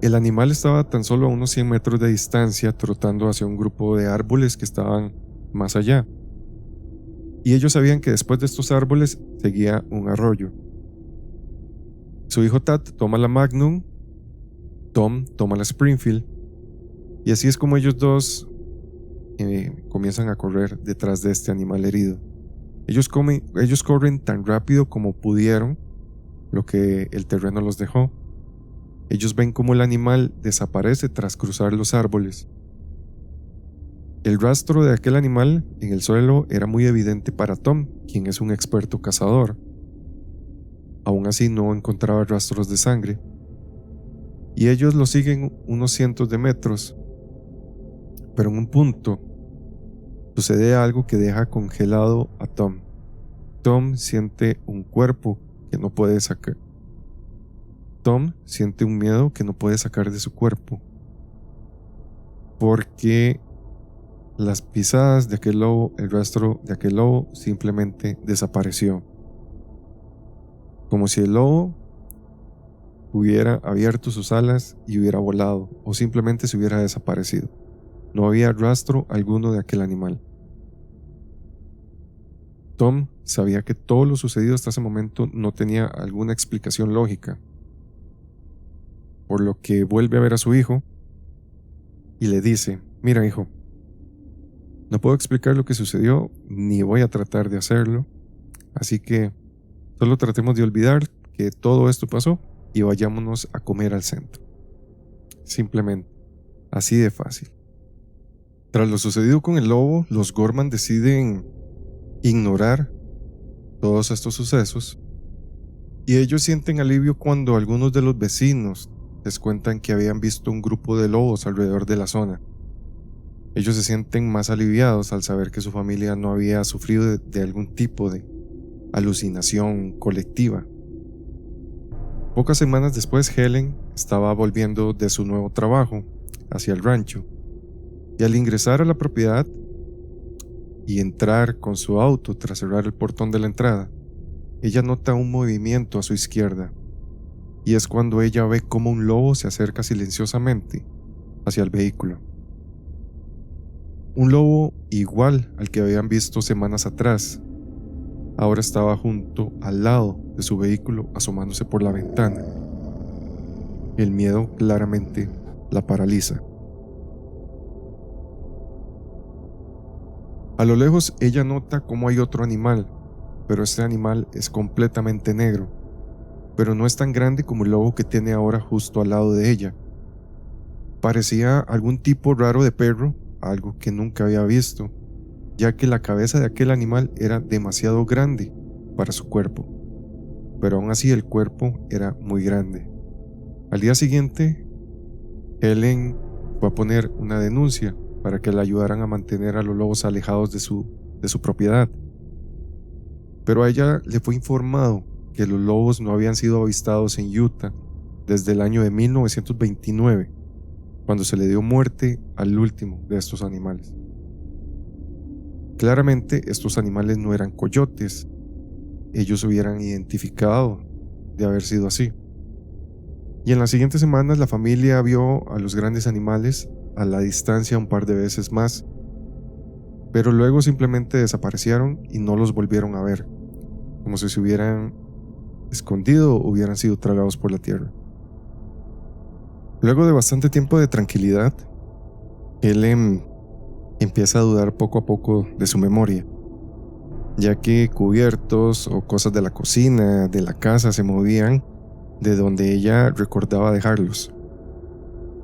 El animal estaba tan solo a unos 100 metros de distancia, trotando hacia un grupo de árboles que estaban más allá. Y ellos sabían que después de estos árboles seguía un arroyo. Su hijo Tad toma la Magnum, Tom toma la Springfield, y así es como ellos dos comienzan a correr detrás de este animal herido. Ellos corren tan rápido como pudieron, lo que el terreno los dejó. Ellos ven cómo el animal desaparece tras cruzar los árboles. El rastro de aquel animal en el suelo era muy evidente para Tom, quien es un experto cazador. Aún así no encontraba rastros de sangre, y ellos lo siguen unos cientos de metros, pero en un punto sucede algo que deja congelado a Tom. Tom siente un cuerpo que no puede sacar. Tom siente un miedo que no puede sacar de su cuerpo, porque las pisadas de aquel lobo, el rastro de aquel lobo simplemente desapareció. Como si el lobo hubiera abierto sus alas y hubiera volado, o simplemente se hubiera desaparecido. No había rastro alguno de aquel animal. Tom sabía que todo lo sucedido hasta ese momento no tenía alguna explicación lógica, por lo que vuelve a ver a su hijo y le dice: mira, hijo, no puedo explicar lo que sucedió, ni voy a tratar de hacerlo, así que solo tratemos de olvidar que todo esto pasó y vayámonos a comer al centro. Simplemente, así de fácil. Tras lo sucedido con el lobo, los Gorman deciden ignorar todos estos sucesos, y ellos sienten alivio cuando algunos de los vecinos les cuentan que habían visto un grupo de lobos alrededor de la zona. Ellos se sienten más aliviados al saber que su familia no había sufrido de algún tipo de alucinación colectiva. Pocas semanas después, Helen estaba volviendo de su nuevo trabajo hacia el rancho, y al ingresar a la propiedad y entrar con su auto tras cerrar el portón de la entrada, ella nota un movimiento a su izquierda, y es cuando ella ve cómo un lobo se acerca silenciosamente hacia el vehículo. Un lobo igual al que habían visto semanas atrás, ahora estaba junto al lado de su vehículo asomándose por la ventana. El miedo claramente la paraliza. A lo lejos ella nota cómo hay otro animal, pero este animal es completamente negro, pero no es tan grande como el lobo que tiene ahora justo al lado de ella. Parecía algún tipo raro de perro, algo que nunca había visto, ya que la cabeza de aquel animal era demasiado grande para su cuerpo, pero aún así el cuerpo era muy grande. Al día siguiente, Helen fue a poner una denuncia para que la ayudaran a mantener a los lobos alejados de su propiedad, pero a ella le fue informado que los lobos no habían sido avistados en Utah desde el año de 1929, cuando se le dio muerte al último de estos animales. Claramente estos animales no eran coyotes, ellos hubieran identificado de haber sido así. Y en las siguientes semanas la familia vio a los grandes animales a la distancia un par de veces más, pero luego simplemente desaparecieron y no los volvieron a ver, como si se hubieran escondido o hubieran sido tragados por la tierra. Luego de bastante tiempo de tranquilidad, Helen empieza a dudar poco a poco de su memoria, ya que cubiertos o cosas de la cocina, de la casa, se movían de donde ella recordaba dejarlos.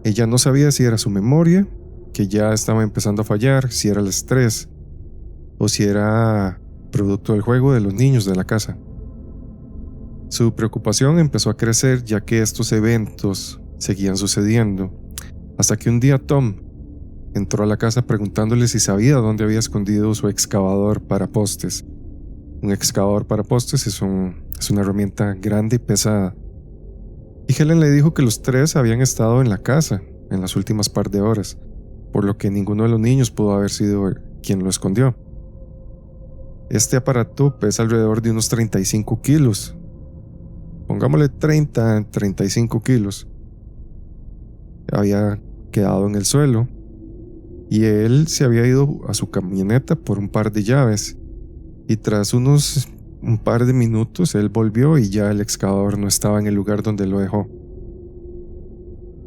Ella no sabía si era su memoria, que ya estaba empezando a fallar, si era el estrés, o si era producto del juego de los niños de la casa. Su preocupación empezó a crecer, ya que estos eventos seguían sucediendo, hasta que un día Tom entró a la casa preguntándole si sabía dónde había escondido su excavador para postes. Un excavador para postes es una herramienta grande y pesada. Y Helen le dijo que los tres habían estado en la casa en las últimas par de horas, por lo que ninguno de los niños pudo haber sido quien lo escondió. Este aparato pesa alrededor de unos 35 kilos. Pongámosle 35 kilos. Había quedado en el suelo y él se había ido a su camioneta por un par de llaves, y tras unos un par de minutos él volvió y ya el excavador no estaba en el lugar donde lo dejó.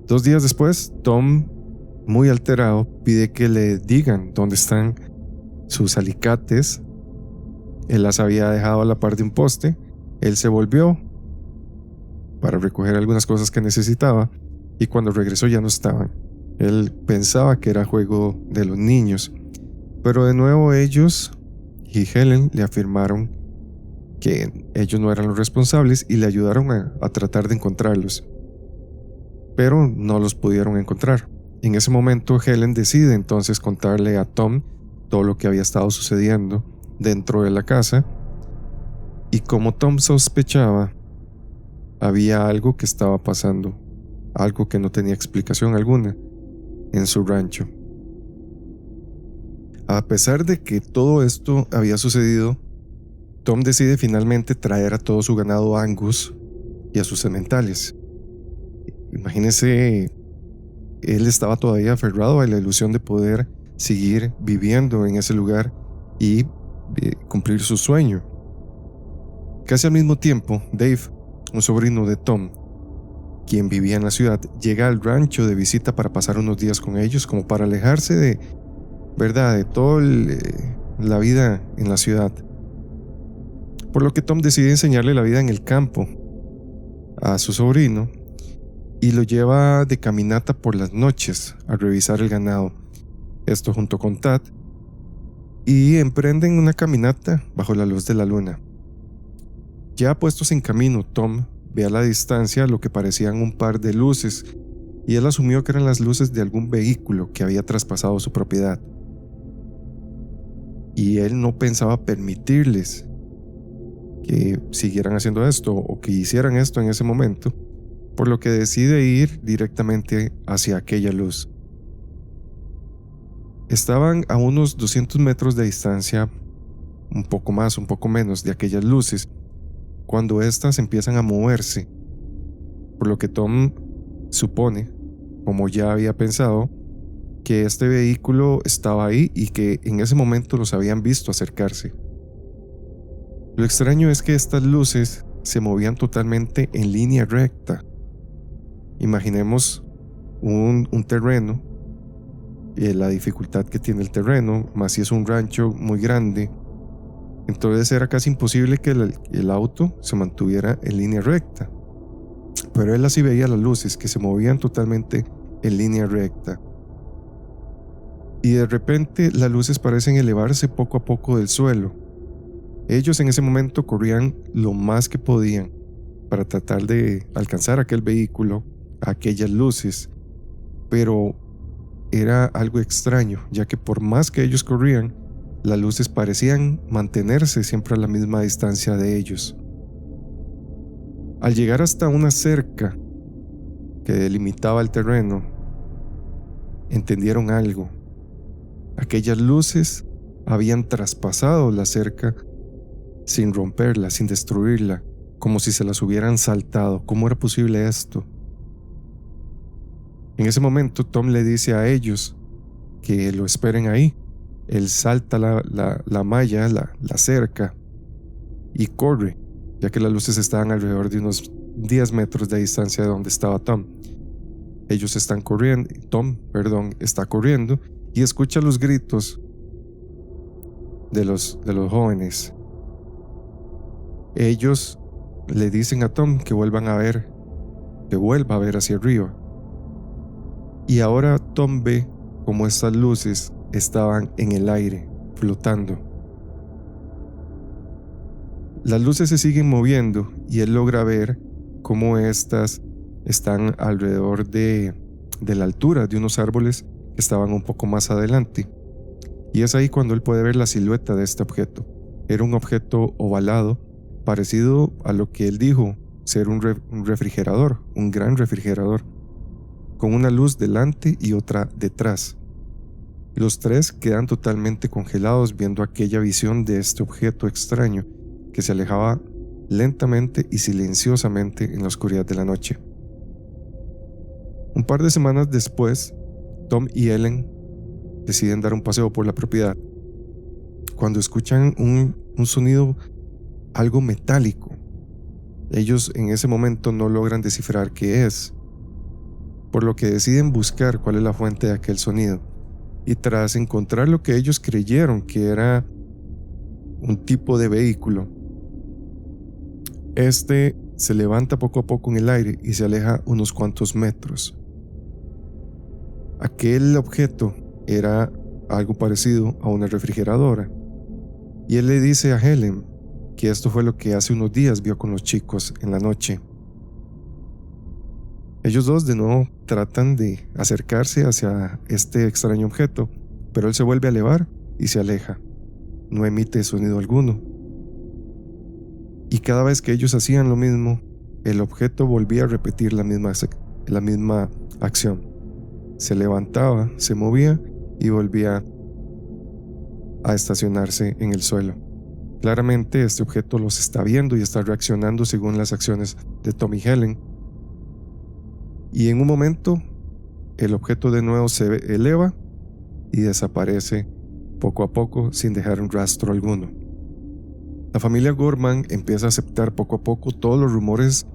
2 días después, Tom, muy alterado, pide que le digan dónde están sus alicates. Él las había dejado a la par de un poste. Él se volvió para recoger algunas cosas que necesitaba y cuando regresó ya no estaban. Él pensaba que era juego de los niños, pero de nuevo ellos y Helen le afirmaron que ellos no eran los responsables y le ayudaron a tratar de encontrarlos, pero no los pudieron encontrar. En ese momento Helen decide entonces contarle a Tom todo lo que había estado sucediendo dentro de la casa, y como Tom sospechaba, había algo que estaba pasando, algo que no tenía explicación alguna en su rancho. A pesar de que todo esto había sucedido, Tom decide finalmente traer a todo su ganado Angus y a sus sementales. Imagínense, él estaba todavía aferrado a la ilusión de poder seguir viviendo en ese lugar y cumplir su sueño. Casi al mismo tiempo, Dave, un sobrino de Tom, quien vivía en la ciudad, llega al rancho de visita para pasar unos días con ellos, como para alejarse de toda la vida en la ciudad. Por lo que Tom decide enseñarle la vida en el campo a su sobrino y lo lleva de caminata por las noches a revisar el ganado. Esto junto con Tad, y emprenden una caminata bajo la luz de la luna. Ya puestos en camino, Tom ve a la distancia lo que parecían un par de luces y él asumió que eran las luces de algún vehículo que había traspasado su propiedad. Y él no pensaba permitirles que siguieran haciendo esto o que hicieran esto en ese momento, por lo que decide ir directamente hacia aquella luz. Estaban a unos 200 metros de distancia, un poco más, un poco menos, de aquellas luces, cuando éstas empiezan a moverse, por lo que Tom supone, como ya había pensado, que este vehículo estaba ahí y que en ese momento los habían visto acercarse. Lo extraño es que estas luces se movían totalmente en línea recta. Imaginemos un terreno, la dificultad que tiene el terreno, más si es un rancho muy grande, entonces era casi imposible que el auto se mantuviera en línea recta. Pero él así veía las luces que se movían totalmente en línea recta. Y de repente las luces parecen elevarse poco a poco del suelo. Ellos en ese momento corrían lo más que podían para tratar de alcanzar aquel vehículo, aquellas luces, pero era algo extraño, ya que por más que ellos corrían, las luces parecían mantenerse siempre a la misma distancia de ellos. Al llegar hasta una cerca que delimitaba el terreno, entendieron algo. Aquellas luces habían traspasado la cerca sin romperla, sin destruirla, como si se las hubieran saltado. ¿Cómo era posible esto? En ese momento Tom le dice a ellos que lo esperen ahí. Él salta la malla, la cerca, y corre, ya que las luces estaban alrededor de unos 10 metros de distancia de donde estaba Tom. Ellos están corriendo, Tom está corriendo y escucha los gritos de los jóvenes. Ellos le dicen a Tom que vuelva a ver hacia arriba. Y ahora Tom ve cómo estas luces estaban en el aire, flotando. Las luces se siguen moviendo y él logra ver cómo estas están alrededor de la altura de unos árboles que estaban un poco más adelante. Y es ahí cuando él puede ver la silueta de este objeto. Era un objeto ovalado, parecido a lo que él dijo ser un refrigerador, un gran refrigerador, con una luz delante y otra detrás. Los tres quedan totalmente congelados viendo aquella visión de este objeto extraño que se alejaba lentamente y silenciosamente en la oscuridad de la noche. Un par de semanas después, Tom y Ellen deciden dar un paseo por la propiedad, cuando escuchan un sonido algo metálico. Ellos en ese momento no logran descifrar qué es, por lo que deciden buscar cuál es la fuente de aquel sonido. Y tras encontrar lo que ellos creyeron que era un tipo de vehículo, este se levanta poco a poco en el aire y se aleja unos cuantos metros. Aquel objeto era algo parecido a una refrigeradora, y él le dice a Helen que esto fue lo que hace unos días vio con los chicos en la noche. Ellos dos de nuevo tratan de acercarse hacia este extraño objeto, pero él se vuelve a elevar y se aleja. No emite sonido alguno. Y cada vez que ellos hacían lo mismo, el objeto volvía a repetir la misma acción. Se levantaba, se movía y volvía a estacionarse en el suelo. Claramente este objeto los está viendo y está reaccionando según las acciones de Tom y Helen. Y en un momento, el objeto de nuevo se eleva y desaparece poco a poco sin dejar un rastro alguno. La familia Gorman empieza a aceptar poco a poco todos los rumores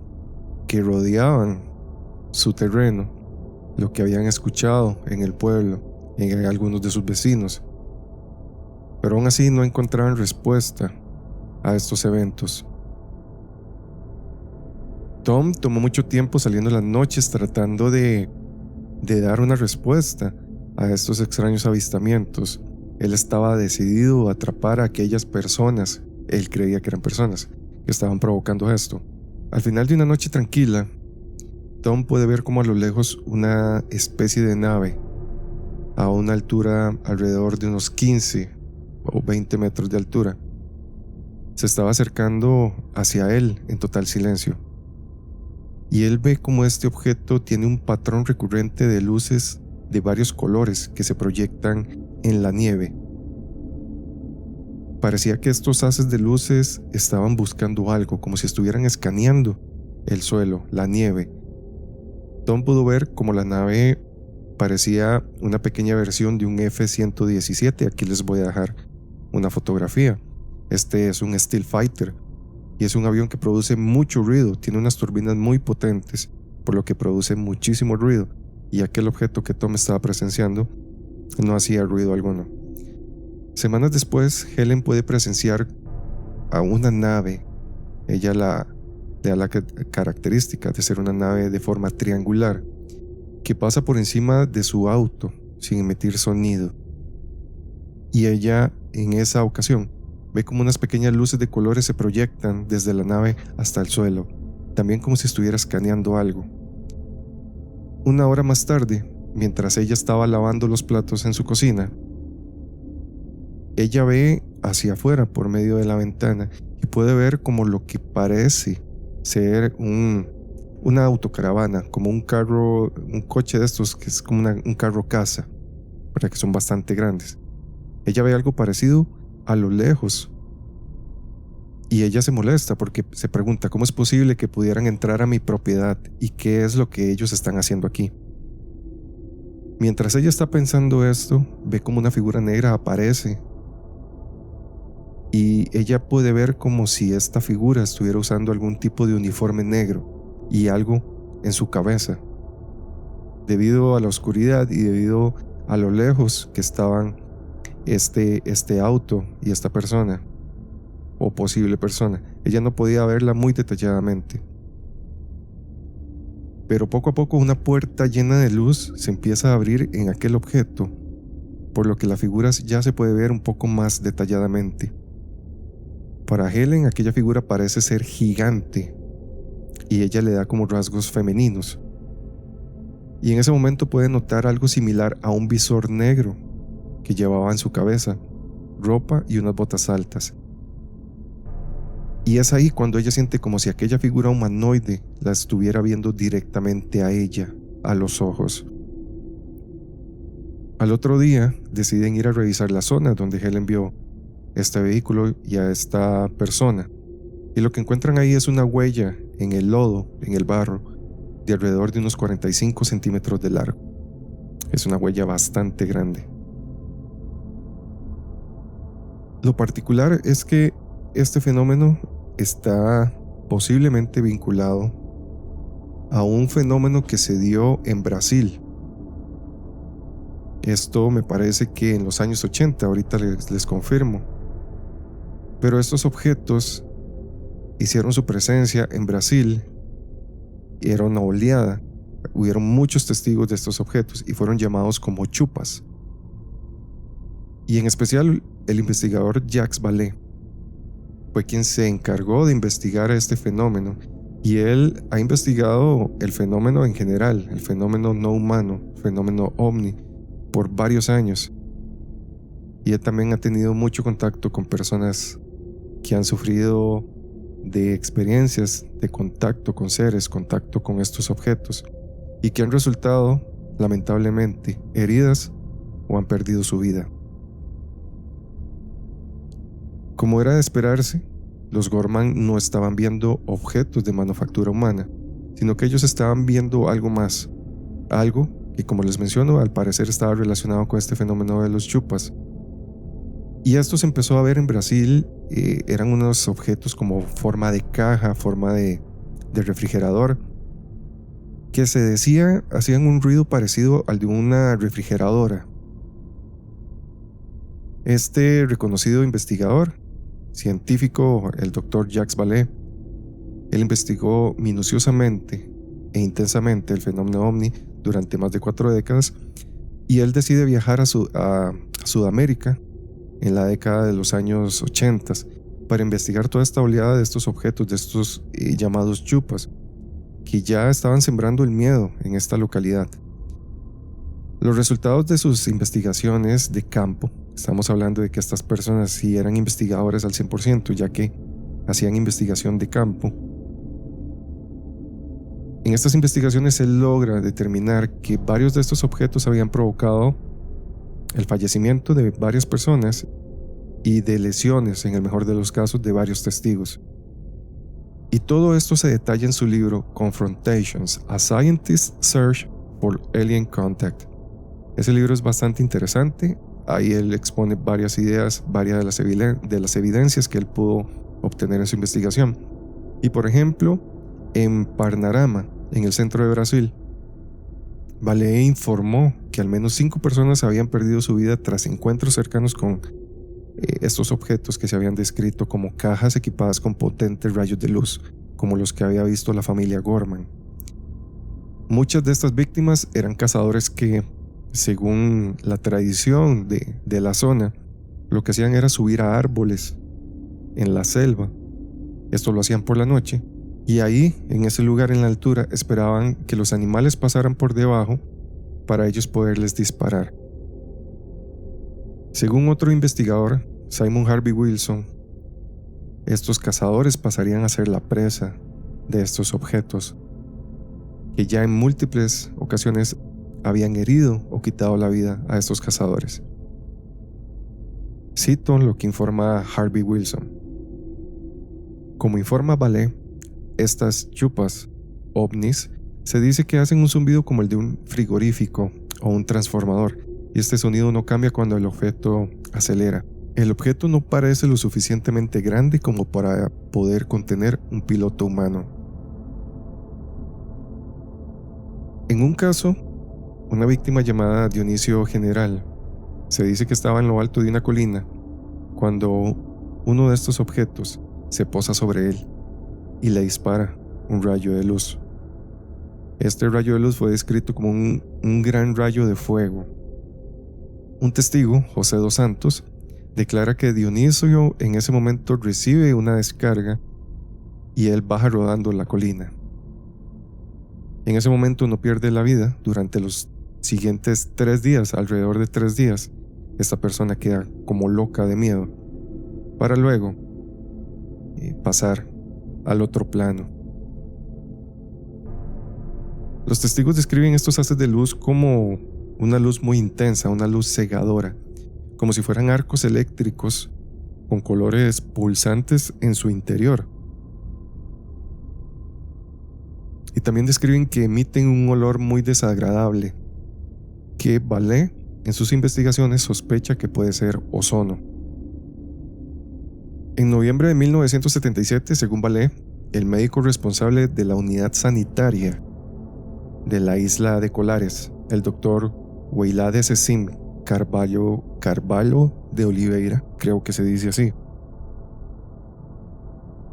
que rodeaban su terreno, lo que habían escuchado en el pueblo, en algunos de sus vecinos. Pero aún así no encontraban respuesta a estos eventos. Tom tomó mucho tiempo saliendo en las noches tratando de dar una respuesta a estos extraños avistamientos. Él estaba decidido a atrapar a aquellas personas, él creía que eran personas, que estaban provocando esto. Al final de una noche tranquila, Tom puede ver como a lo lejos una especie de nave a una altura alrededor de unos 15 o 20 metros de altura. Se estaba acercando hacia él en total silencio. Y él ve como este objeto tiene un patrón recurrente de luces de varios colores que se proyectan en la nieve. Parecía que estos haces de luces estaban buscando algo, como si estuvieran escaneando el suelo, la nieve. Tom pudo ver como la nave parecía una pequeña versión de un F-117. Aquí les voy a dejar una fotografía. Este es un Steel Fighter y es un avión que produce mucho ruido, tiene unas turbinas muy potentes, por lo que produce muchísimo ruido, y aquel objeto que Tom estaba presenciando no hacía ruido alguno. Semanas después, Helen puede presenciar a una nave. Ella le da la característica de ser una nave de forma triangular que pasa por encima de su auto sin emitir sonido. Y ella, en esa ocasión, ve como unas pequeñas luces de colores se proyectan desde la nave hasta el suelo, también como si estuviera escaneando algo. Una hora más tarde, mientras ella estaba lavando los platos en su cocina, ella ve hacia afuera por medio de la ventana y puede ver como lo que parece ser una autocaravana, como un carro, un coche de estos que es como un carro casa, para que son bastante grandes. Ella ve algo parecido a lo lejos y ella se molesta porque se pregunta cómo es posible que pudieran entrar a mi propiedad y qué es lo que ellos están haciendo aquí. Mientras ella está pensando esto, ve como una figura negra aparece y ella puede ver como si esta figura estuviera usando algún tipo de uniforme negro y algo en su cabeza. Debido a la oscuridad y debido a lo lejos que estaban este auto y esta persona o posible persona, ella no podía verla muy detalladamente. Pero poco a poco una puerta llena de luz se empieza a abrir en aquel objeto, por lo que la figura ya se puede ver un poco más detalladamente. Para Helen, aquella figura parece ser gigante y ella le da como rasgos femeninos. Y en ese momento puede notar algo similar a un visor negro que llevaba en su cabeza, ropa y unas botas altas. Y es ahí cuando ella siente como si aquella figura humanoide la estuviera viendo directamente a ella, a los ojos. Al otro día deciden ir a revisar la zona donde Helen vio este vehículo y a esta persona, y lo que encuentran ahí es una huella en el lodo, en el barro, de alrededor de unos 45 centímetros de largo. Es una huella bastante grande. Lo particular es que este fenómeno está posiblemente vinculado a un fenómeno que se dio en Brasil. Esto me parece que en los años 80, ahorita les confirmo. Pero estos objetos hicieron su presencia en Brasil y era una oleada. Hubieron muchos testigos de estos objetos y fueron llamados como chupas. Y en especial el investigador Jacques Vallée fue quien se encargó de investigar este fenómeno, y él ha investigado el fenómeno en general, el fenómeno no humano, fenómeno ovni, por varios años. Y él también ha tenido mucho contacto con personas que han sufrido de experiencias de contacto con seres, contacto con estos objetos, y que han resultado, lamentablemente, heridas o han perdido su vida. Como era de esperarse, los Gorman no estaban viendo objetos de manufactura humana, sino que ellos estaban viendo algo más, algo que, como les menciono, al parecer estaba relacionado con este fenómeno de los chupas. Y esto se empezó a ver en Brasil. Eran unos objetos como forma de caja, forma de refrigerador, que se decía hacían un ruido parecido al de una refrigeradora. Este reconocido investigador científico, el Dr. Jacques Vallée, él investigó minuciosamente e intensamente el fenómeno ovni durante más de 4 décadas, y él decide viajar a Sudamérica en la década de los años 80 para investigar toda esta oleada de estos objetos, de estos llamados chupas, que ya estaban sembrando el miedo en esta localidad. Los resultados de sus investigaciones de campo, estamos hablando de que estas personas sí eran investigadores al 100%, ya que hacían investigación de campo. En estas investigaciones él logra determinar que varios de estos objetos habían provocado el fallecimiento de varias personas y de lesiones, en el mejor de los casos, de varios testigos. Y todo esto se detalla en su libro Confrontations: A Scientist's Search for Alien Contact. Ese libro es bastante interesante. Ahí él expone varias ideas, varias de las evidencias que él pudo obtener en su investigación. Y por ejemplo, en Parnarama, en el centro de Brasil, Vallée informó que al menos 5 personas habían perdido su vida tras encuentros cercanos con estos objetos que se habían descrito como cajas equipadas con potentes rayos de luz, como los que había visto la familia Gorman. Muchas de estas víctimas eran cazadores que, según la tradición de la zona, lo que hacían era subir a árboles en la selva. Esto lo hacían por la noche, y ahí, en ese lugar en la altura, esperaban que los animales pasaran por debajo para ellos poderles disparar. Según otro investigador, Simon Harvey Wilson, estos cazadores pasarían a ser la presa de estos objetos, que ya en múltiples ocasiones habían herido o quitado la vida a estos cazadores. Cito lo que informa Harvey Wilson. Como informa Vallée, estas chupas ovnis se dice que hacen un zumbido como el de un frigorífico o un transformador, y este sonido no cambia cuando el objeto acelera. El objeto no parece lo suficientemente grande como para poder contener un piloto humano. En un caso, una víctima llamada Dionisio General se dice que estaba en lo alto de una colina cuando uno de estos objetos se posa sobre él y le dispara un rayo de luz. Este rayo de luz fue descrito como un gran rayo de fuego. Un testigo, José dos Santos, declara que Dionisio en ese momento recibe una descarga y él baja rodando la colina. En ese momento no pierde la vida. Durante los siguientes 3 días, alrededor de 3 días, esta persona queda como loca de miedo, para luego pasar al otro plano. Los testigos describen estos haces de luz como una luz muy intensa, una luz cegadora, como si fueran arcos eléctricos con colores pulsantes en su interior. Y también describen que emiten un olor muy desagradable, que Vallée en sus investigaciones sospecha que puede ser ozono. En noviembre de 1977, según Vale, el médico responsable de la unidad sanitaria de la isla de Colares, el doctor Weilade Cecim Carvalho de Oliveira, creo que se dice así,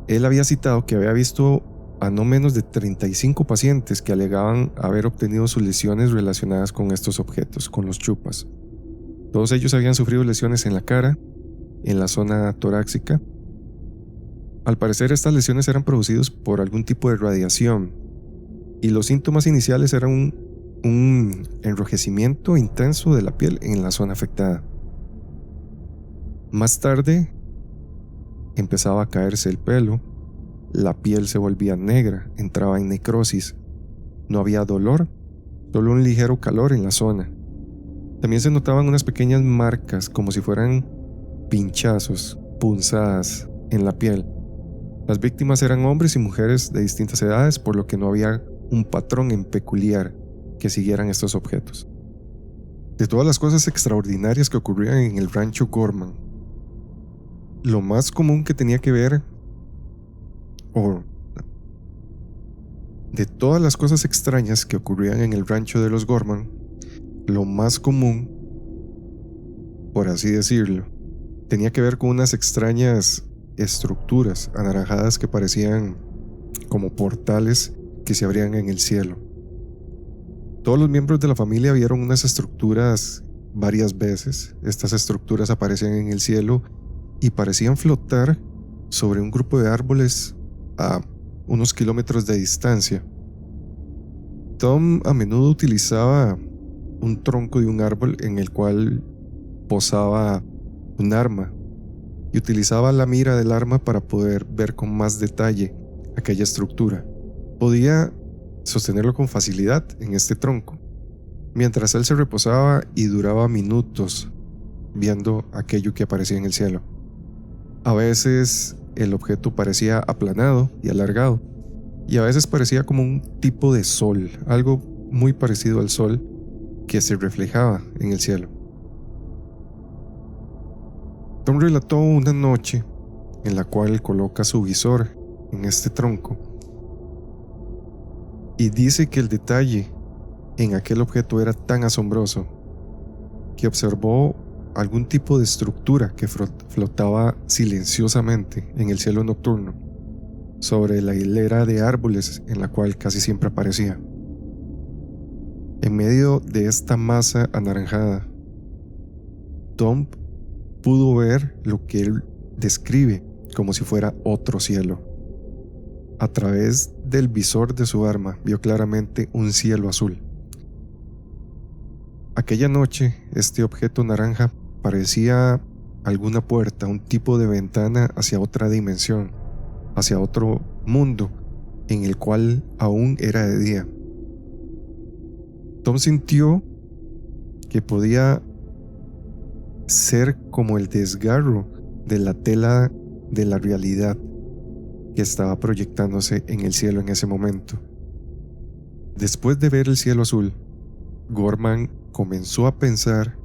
él había citado que había visto a no menos de 35 pacientes que alegaban haber obtenido sus lesiones relacionadas con estos objetos, con los chupas. Todos ellos habían sufrido lesiones en la cara, en la zona torácica. Al parecer, estas lesiones eran producidas por algún tipo de radiación, y los síntomas iniciales eran un enrojecimiento intenso de la piel en la zona afectada. Más tarde, empezaba a caerse el pelo, la piel se volvía negra, entraba en necrosis, no había dolor, solo un ligero calor en la zona. También se notaban unas pequeñas marcas como si fueran pinchazos, punzadas en la piel. Las víctimas eran hombres y mujeres de distintas edades, por lo que no había un patrón en peculiar que siguieran estos objetos. De todas las cosas extraordinarias que ocurrían en el rancho Gorman, lo más común que tenía que ver, de todas las cosas extrañas que ocurrían en el rancho de los Gorman, lo más común, por así decirlo, tenía que ver con unas extrañas estructuras anaranjadas que parecían como portales que se abrían en el cielo. Todos los miembros de la familia vieron unas estructuras varias veces. Estas estructuras aparecían en el cielo y parecían flotar sobre un grupo de árboles a unos kilómetros de distancia. Tom a menudo utilizaba un tronco de un árbol en el cual posaba un arma y utilizaba la mira del arma para poder ver con más detalle aquella estructura. Podía sostenerlo con facilidad en este tronco, mientras él se reposaba y duraba minutos viendo aquello que aparecía en el cielo. A veces el objeto parecía aplanado y alargado, y a veces parecía como un tipo de sol, algo muy parecido al sol que se reflejaba en el cielo. Tom relató una noche en la cual coloca su visor en este tronco y dice que el detalle en aquel objeto era tan asombroso que observó algún tipo de estructura que flotaba silenciosamente en el cielo nocturno sobre la hilera de árboles en la cual casi siempre aparecía. En medio de esta masa anaranjada, Tom pudo ver lo que él describe como si fuera otro cielo. A través del visor de su arma vio claramente un cielo azul. Aquella noche, este objeto naranja parecía alguna puerta, un tipo de ventana hacia otra dimensión, hacia otro mundo en el cual aún era de día. Tom sintió que podía ser como el desgarro de la tela de la realidad que estaba proyectándose en el cielo en ese momento. Después de ver el cielo azul, Gorman comenzó a pensar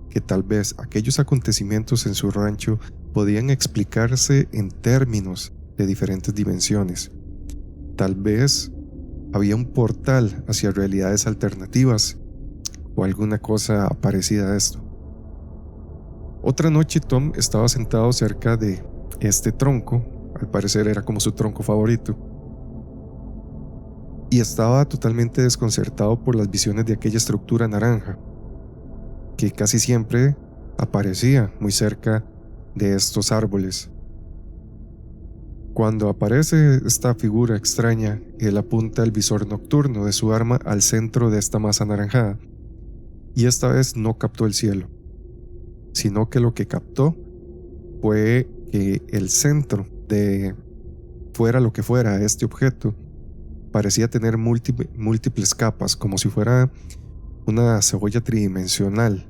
que tal vez aquellos acontecimientos en su rancho podían explicarse en términos de diferentes dimensiones. Tal vez había un portal hacia realidades alternativas o alguna cosa parecida a esto. Otra noche Tom estaba sentado cerca de este tronco, al parecer era como su tronco favorito, y estaba totalmente desconcertado por las visiones de aquella estructura naranja, que casi siempre aparecía muy cerca de estos árboles. Cuando aparece esta figura extraña, él apunta el visor nocturno de su arma al centro de esta masa anaranjada, y esta vez no captó el cielo, sino que lo que captó fue que el centro de fuera lo que fuera este objeto parecía tener múltiples capas, como si fuera una cebolla tridimensional.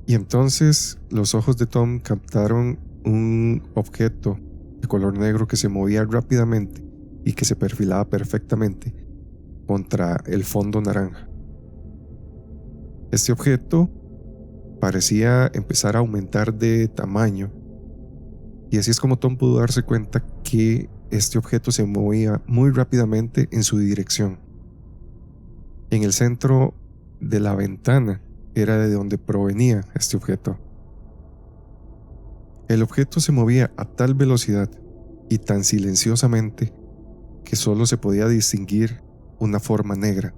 Y entonces los ojos de Tom captaron un objeto de color negro que se movía rápidamente y que se perfilaba perfectamente contra el fondo naranja. Este objeto parecía empezar a aumentar de tamaño Y así es como Tom pudo darse cuenta que este objeto se movía muy rápidamente en su dirección. En el centro de la ventana era de donde provenía este objeto. El objeto se movía a tal velocidad y tan silenciosamente que solo se podía distinguir una forma negra.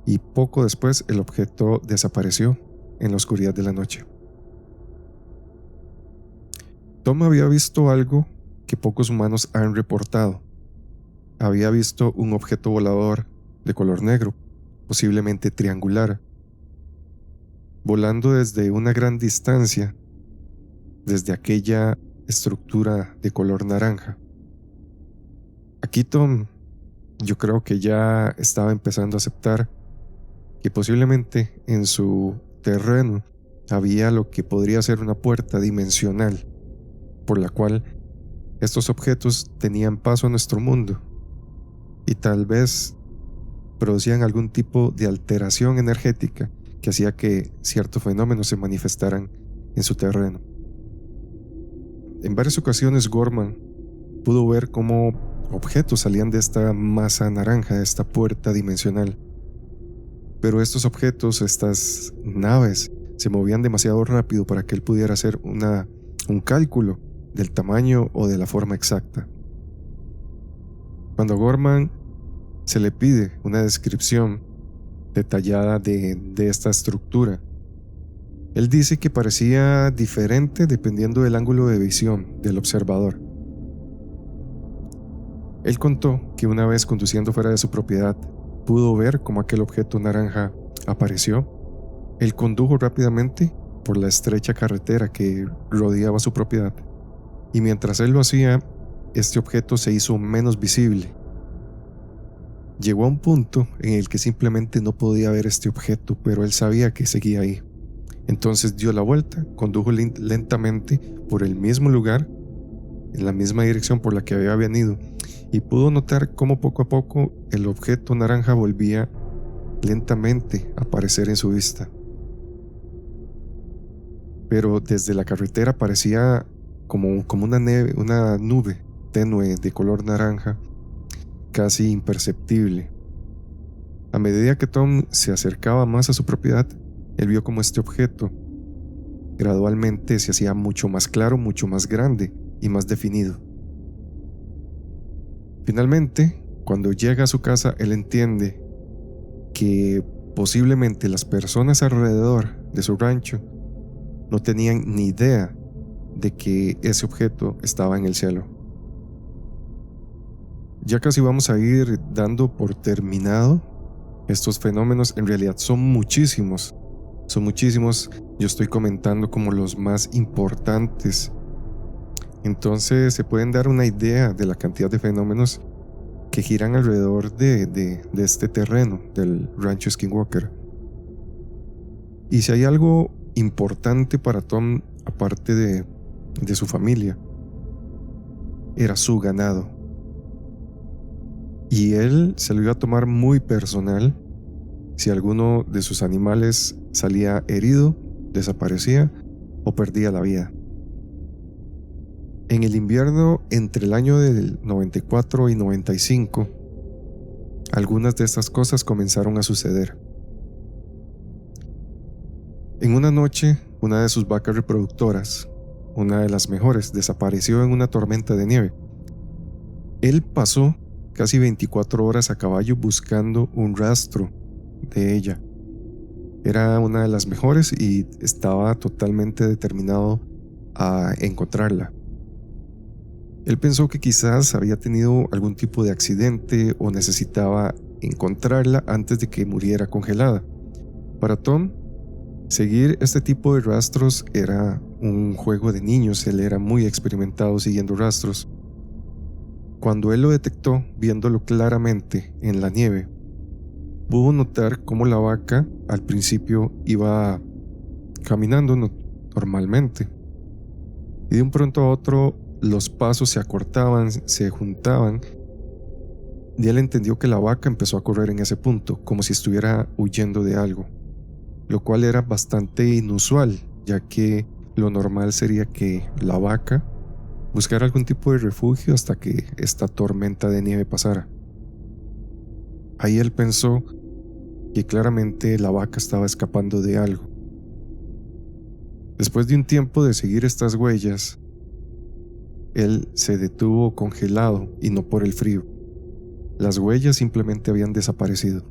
Y poco después el objeto desapareció en la oscuridad de la noche. Tom había visto algo que pocos humanos han reportado. Había visto un objeto volador de color negro, posiblemente triangular, volando desde una gran distancia, desde aquella estructura de color naranja. Aquí Tom, yo creo que ya estaba empezando a aceptar que posiblemente en su terreno había lo que podría ser una puerta dimensional, por la cual estos objetos tenían paso a nuestro mundo y tal vez producían algún tipo de alteración energética que hacía que ciertos fenómenos se manifestaran en su terreno. En varias ocasiones Gorman pudo ver cómo objetos salían de esta masa naranja, de esta puerta dimensional. Pero estos objetos, estas naves, se movían demasiado rápido para que él pudiera hacer un cálculo del tamaño o de la forma exacta. Cuando a Gorman se le pide una descripción detallada de esta estructura, él dice que parecía diferente dependiendo del ángulo de visión del observador. Él contó que una vez conduciendo fuera de su propiedad, pudo ver cómo aquel objeto naranja apareció. Él condujo rápidamente por la estrecha carretera que rodeaba su propiedad, y mientras él lo hacía, este objeto se hizo menos visible. Llegó a un punto en el que simplemente no podía ver este objeto, pero él sabía que seguía ahí. Entonces dio la vuelta, condujo lentamente por el mismo lugar, en la misma dirección por la que había venido, y pudo notar cómo poco a poco el objeto naranja volvía lentamente a aparecer en su vista. Pero desde la carretera parecía como una nube tenue de color naranja, casi imperceptible. A medida que Tom se acercaba más a su propiedad, él vio como este objeto gradualmente se hacía mucho más claro, mucho más grande y más definido. Finalmente, cuando llega a su casa, él entiende que posiblemente las personas alrededor de su rancho no tenían ni idea de que ese objeto estaba en el cielo. Ya casi vamos a ir dando por terminado. Estos fenómenos en realidad son muchísimos. Yo estoy comentando como los más importantes. Entonces se pueden dar una idea de la cantidad de fenómenos que giran alrededor de este terreno del rancho Skinwalker. Y si hay algo importante para Tom, aparte de su familia, era su ganado. Y él se lo iba a tomar muy personal si alguno de sus animales salía herido, desaparecía o perdía la vida. En el invierno entre el año del 94 y 95, algunas de estas cosas comenzaron a suceder. En una noche, una de sus vacas reproductoras, una de las mejores, desapareció en una tormenta de nieve. Él pasó casi 24 horas a caballo buscando un rastro de ella. Era una de las mejores y estaba totalmente determinado a encontrarla. Él pensó que quizás había tenido algún tipo de accidente o necesitaba encontrarla antes de que muriera congelada. Para Tom, seguir este tipo de rastros era un juego de niños. Él era muy experimentado siguiendo rastros. Cuando él lo detectó, viéndolo claramente en la nieve, pudo notar cómo la vaca al principio iba caminando normalmente, y de un pronto a otro los pasos se acortaban, se juntaban, y él entendió que la vaca empezó a correr en ese punto, como si estuviera huyendo de algo, lo cual era bastante inusual, ya que lo normal sería que la vaca buscar algún tipo de refugio hasta que esta tormenta de nieve pasara. Ahí él pensó que claramente la vaca estaba escapando de algo. Después de un tiempo de seguir estas huellas, él se detuvo congelado y no por el frío. Las huellas simplemente habían desaparecido.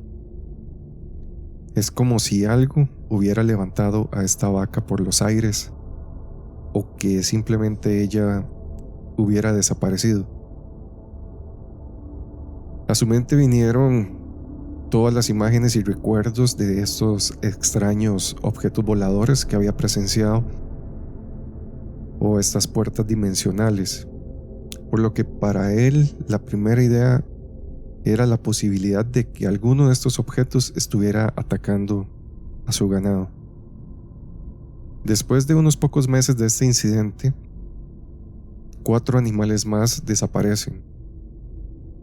Es como si algo hubiera levantado a esta vaca por los aires o que simplemente ella hubiera desaparecido. A su mente vinieron todas las imágenes y recuerdos de estos extraños objetos voladores que había presenciado o estas puertas dimensionales, por lo que para él la primera idea era la posibilidad de que alguno de estos objetos estuviera atacando a su ganado. Después de unos pocos meses de este incidente, 4 animales más desaparecen.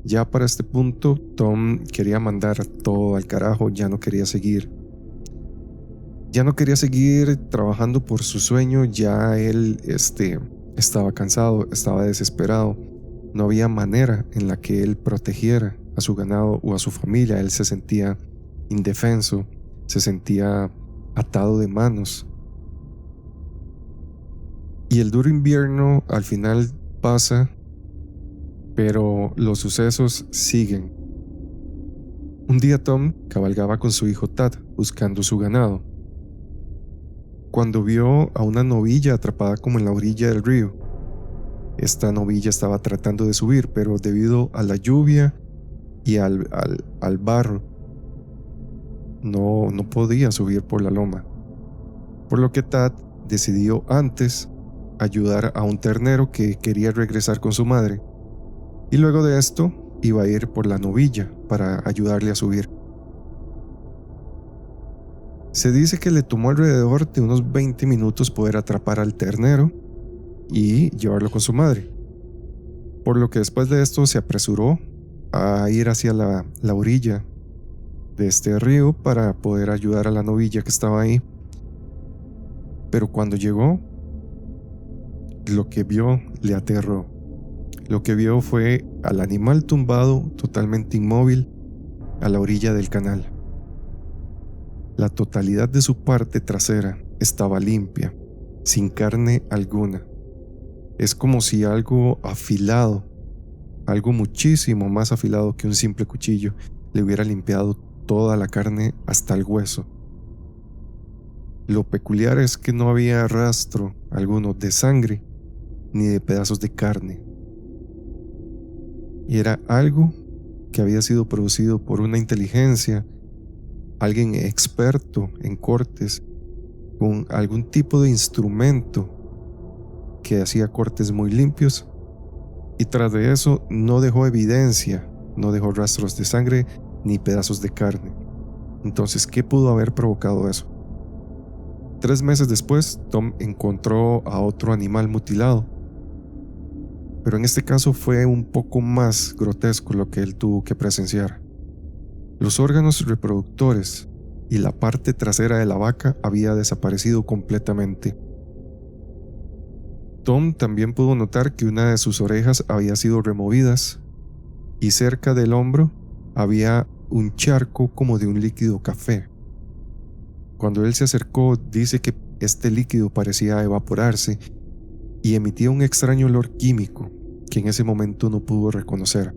Ya para este punto, Tom quería mandar todo al carajo, ya no quería seguir trabajando por su sueño, ya él estaba cansado, estaba desesperado. No había manera en la que él protegiera a su ganado o a su familia. Él se sentía indefenso, se sentía atado de manos. Y el duro invierno al final pasa, pero los sucesos siguen. Un día Tom cabalgaba con su hijo Tad buscando su ganado, cuando vio a una novilla atrapada como en la orilla del río. Esta novilla estaba tratando de subir, pero debido a la lluvia y al barro, no podía subir por la loma. Por lo que Tad decidió antes ayudar a un ternero que quería regresar con su madre, y luego de esto iba a ir por la novilla para ayudarle a subir. Se dice que le tomó alrededor de unos 20 minutos poder atrapar al ternero y llevarlo con su madre, por lo que después de esto se apresuró a ir hacia la orilla de este río para poder ayudar a la novilla que estaba ahí. Pero cuando llegó, lo que vio le aterró. Lo que vio fue al animal tumbado, totalmente inmóvil, a la orilla del canal. La totalidad de su parte trasera estaba limpia, sin carne alguna. Es como si algo afilado, algo muchísimo más afilado que un simple cuchillo, le hubiera limpiado toda la carne hasta el hueso. Lo peculiar es que no había rastro alguno de sangre ni de pedazos de carne. Y era algo que había sido producido por una inteligencia, alguien experto en cortes, con algún tipo de instrumento que hacía cortes muy limpios, y tras de eso no dejó evidencia, no dejó rastros de sangre ni pedazos de carne. Entonces, ¿qué pudo haber provocado eso? 3 meses después, Tom encontró a otro animal mutilado, pero en este caso fue un poco más grotesco lo que él tuvo que presenciar. Los órganos reproductores y la parte trasera de la vaca había desaparecido completamente. Tom también pudo notar que una de sus orejas había sido removidas y cerca del hombro había un charco como de un líquido café. Cuando él se acercó, dice que este líquido parecía evaporarse y emitía un extraño olor químico que en ese momento no pudo reconocer.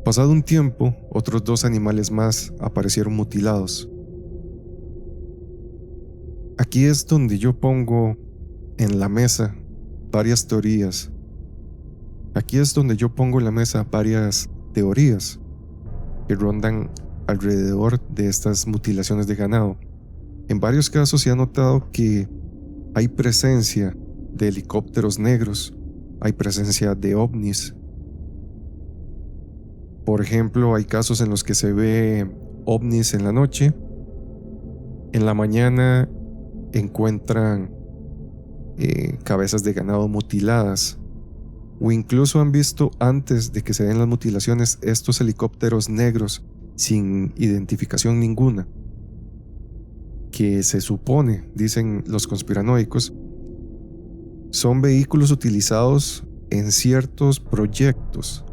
Pasado un tiempo, otros 2 animales más aparecieron mutilados. Aquí es donde yo pongo en la mesa varias teorías. Aquí es donde yo pongo en la mesa varias teorías que rondan alrededor de estas mutilaciones de ganado. En varios casos se ha notado que hay presencia de helicópteros negros, hay presencia de ovnis. Por ejemplo, hay casos en los que se ve ovnis en la noche, en la mañana encuentran cabezas de ganado mutiladas, o incluso han visto antes de que se den las mutilaciones estos helicópteros negros sin identificación ninguna, que se supone, dicen los conspiranoicos, son vehículos utilizados en ciertos proyectos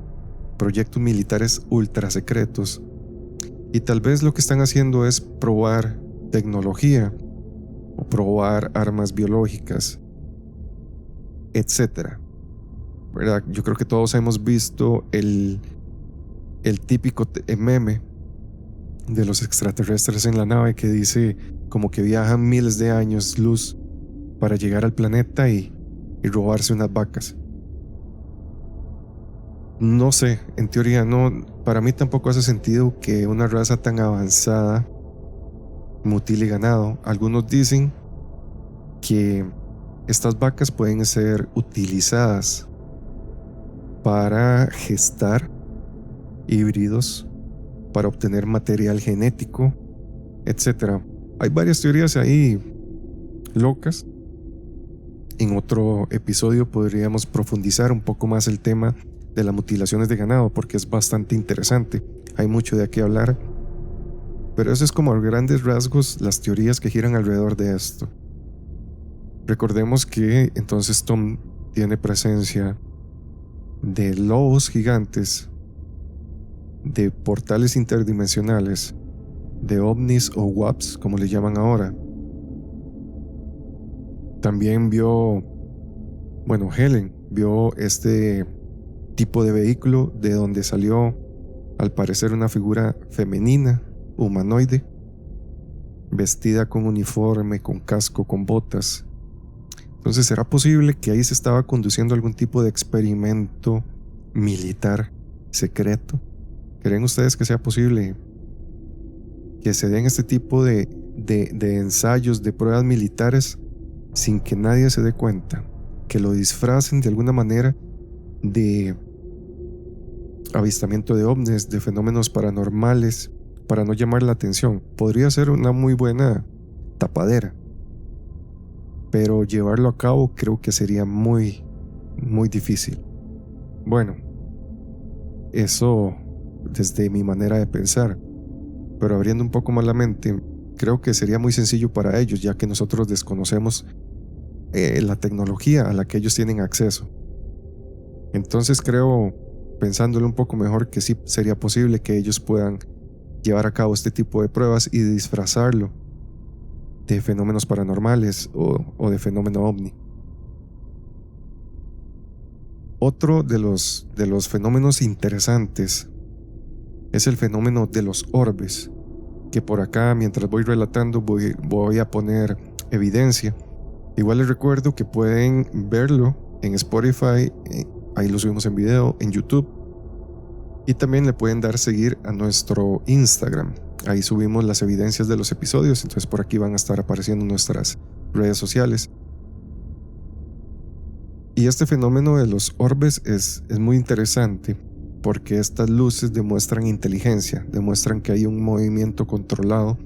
militares ultra secretos, y tal vez lo que están haciendo es probar tecnología o probar armas biológicas, etcétera. ¿Verdad? Yo creo que todos hemos visto el típico meme de los extraterrestres en la nave que dice como que viajan miles de años luz para llegar al planeta y robarse unas vacas. No sé, en teoría no, para mí tampoco hace sentido que una raza tan avanzada mutile ganado. Algunos dicen que estas vacas pueden ser utilizadas para gestar híbridos, para obtener material genético, etc. Hay varias teorías ahí locas. En otro episodio podríamos profundizar un poco más el tema de las mutilaciones de ganado, porque es bastante interesante. Hay mucho de qué hablar, pero eso es como a grandes rasgos las teorías que giran alrededor de esto. Recordemos que entonces Tom tiene presencia de lobos gigantes, de portales interdimensionales, de ovnis o WAPs, como le llaman ahora. También Helen vio este tipo de vehículo de donde salió al parecer una figura femenina, humanoide, vestida con uniforme, con casco, con botas. Entonces, ¿será posible que ahí se estaba conduciendo algún tipo de experimento militar secreto? ¿Creen ustedes que sea posible que se den este tipo de ensayos, de pruebas militares sin que nadie se dé cuenta? Que lo disfracen de alguna manera de avistamiento de ovnis, de fenómenos paranormales, para no llamar la atención. Podría ser una muy buena tapadera, pero llevarlo a cabo creo que sería muy, muy difícil. Bueno, eso desde mi manera de pensar, pero abriendo un poco más la mente, creo que sería muy sencillo para ellos, ya que nosotros desconocemos la tecnología a la que ellos tienen acceso. Entonces creo, pensándolo un poco mejor, que sí sería posible que ellos puedan llevar a cabo este tipo de pruebas y disfrazarlo de fenómenos paranormales o de fenómeno ovni. Otro de los fenómenos interesantes es el fenómeno de los orbes, que por acá mientras voy relatando voy a poner evidencia. Igual les recuerdo que pueden verlo en Spotify, ahí lo subimos en video, en YouTube, y también le pueden dar seguir a nuestro Instagram. Ahí subimos las evidencias de los episodios, entonces por aquí van a estar apareciendo nuestras redes sociales. Y este fenómeno de los orbes es muy interesante, porque estas luces demuestran inteligencia, demuestran que hay un movimiento controlado.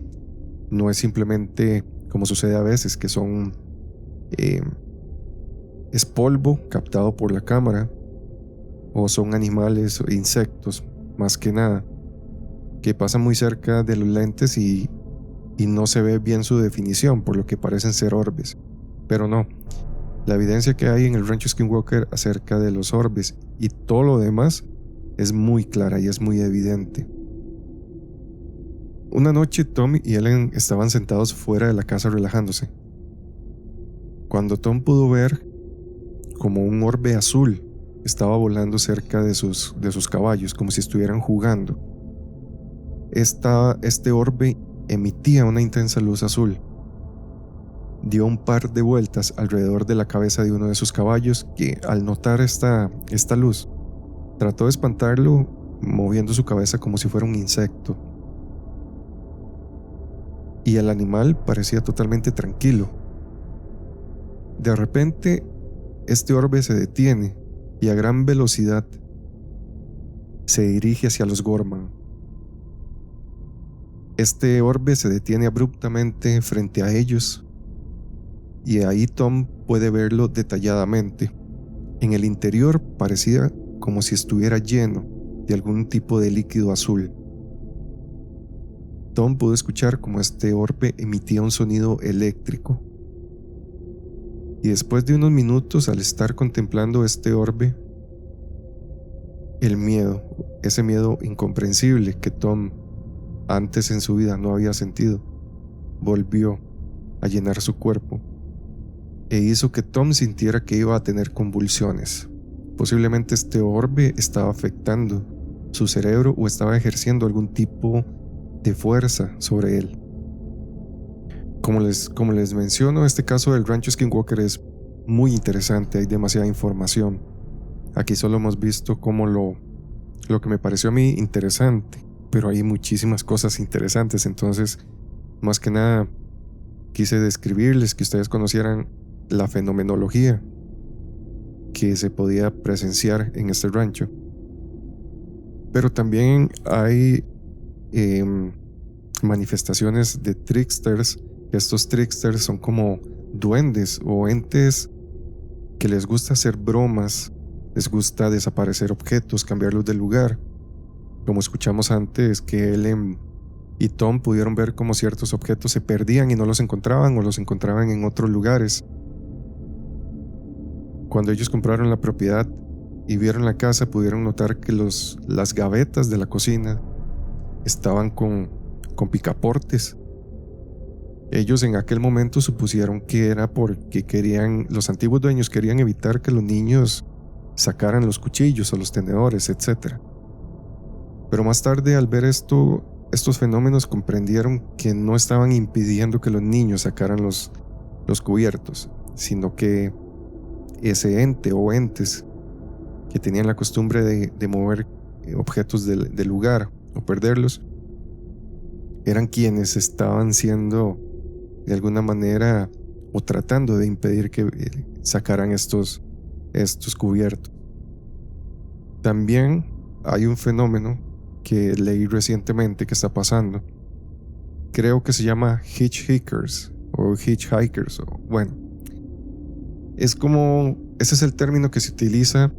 No es simplemente, como sucede a veces, que es polvo captado por la cámara, o son animales o insectos, más que nada, que pasan muy cerca de los lentes y no se ve bien su definición, por lo que parecen ser orbes. Pero no, la evidencia que hay en el Rancho Skinwalker acerca de los orbes y todo lo demás es muy clara y es muy evidente. Una noche Tom y Ellen estaban sentados fuera de la casa relajándose, cuando Tom pudo ver como un orbe azul estaba volando cerca de sus caballos, como si estuvieran jugando. Este orbe emitía una intensa luz azul. Dio un par de vueltas alrededor de la cabeza de uno de sus caballos, que al notar esta luz trató de espantarlo moviendo su cabeza como si fuera un insecto. Y el animal parecía totalmente tranquilo. De repente, este orbe se detiene y a gran velocidad se dirige hacia los Gorman. Este orbe se detiene abruptamente frente a ellos y ahí Tom puede verlo detalladamente. En el interior parecía como si estuviera lleno de algún tipo de líquido azul. Tom pudo escuchar como este orbe emitía un sonido eléctrico. Y después de unos minutos, al estar contemplando este orbe, el miedo, ese miedo incomprensible que Tom antes en su vida no había sentido, volvió a llenar su cuerpo e hizo que Tom sintiera que iba a tener convulsiones. Posiblemente este orbe estaba afectando su cerebro o estaba ejerciendo algún tipo de fuerza sobre él. Como les menciono, este caso del Rancho Skinwalker es muy interesante, hay demasiada información. Aquí solo hemos visto como lo que me pareció a mí interesante, pero hay muchísimas cosas interesantes, entonces más que nada quise describirles que ustedes conocieran la fenomenología que se podía presenciar en este rancho. Pero también hay manifestaciones de tricksters. Estos tricksters son como duendes o entes que les gusta hacer bromas, les gusta desaparecer objetos, cambiarlos de lugar. Como escuchamos antes, que Ellen y Tom pudieron ver cómo ciertos objetos se perdían y no los encontraban o los encontraban en otros lugares. Cuando ellos compraron la propiedad y vieron la casa, pudieron notar que las gavetas de la cocina estaban con picaportes. Ellos en aquel momento supusieron que era porque los antiguos dueños querían evitar que los niños sacaran los cuchillos o los tenedores, etc. Pero más tarde, al ver estos fenómenos, comprendieron que no estaban impidiendo que los niños sacaran los cubiertos, sino que ese ente o entes que tenían la costumbre de mover objetos del lugar o perderlos, eran quienes estaban siendo de alguna manera o tratando de impedir que sacaran estos cubiertos. También hay un fenómeno que leí recientemente que está pasando. Creo que se llama hitchhikers o hitchhikers. Bueno, ese es el término que se utiliza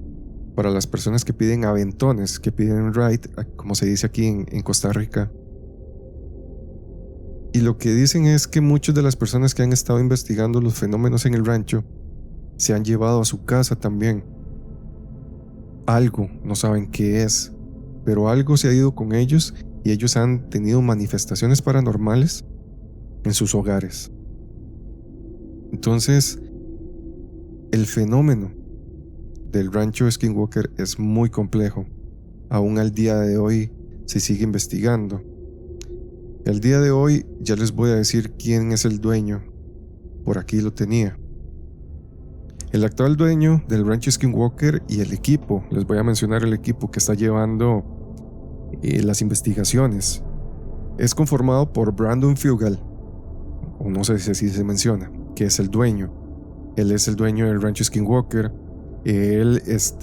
para las personas que piden aventones, que piden ride, como se dice aquí en Costa Rica. Y lo que dicen es que muchas de las personas que han estado investigando los fenómenos en el rancho se han llevado a su casa también. Algo, no saben qué es, pero algo se ha ido con ellos y ellos han tenido manifestaciones paranormales en sus hogares. Entonces, el fenómeno del Rancho Skinwalker es muy complejo. Aún al día de hoy se sigue investigando. El día de hoy ya les voy a decir quién es el dueño. Por aquí lo tenía. El actual dueño del Rancho Skinwalker y el equipo, les voy a mencionar el equipo que está llevando las investigaciones. Es conformado por Brandon Fugal, o no sé si así se menciona, que es el dueño. Él es el dueño del Rancho Skinwalker. Él es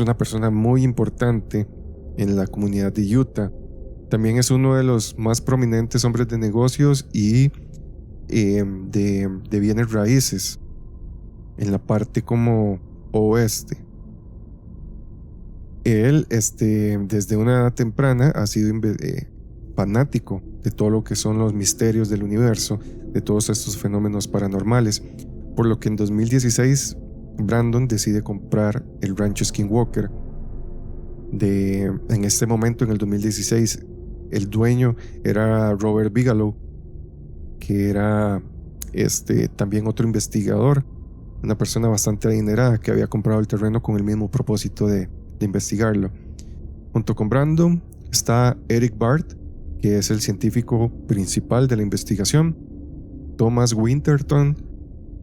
una persona muy importante en la comunidad de Utah. También es uno de los más prominentes hombres de negocios y de bienes raíces en la parte como oeste. Él desde una edad temprana ha sido fanático de todo lo que son los misterios del universo, de todos estos fenómenos paranormales, por lo que en 2016 Brandon decide comprar el Rancho Skinwalker. En este momento, en el 2016, el dueño era Robert Bigelow, que era también otro investigador, una persona bastante adinerada que había comprado el terreno con el mismo propósito de investigarlo. Junto con Brandon está Eric Bart, que es el científico principal de la investigación, Thomas Winterton,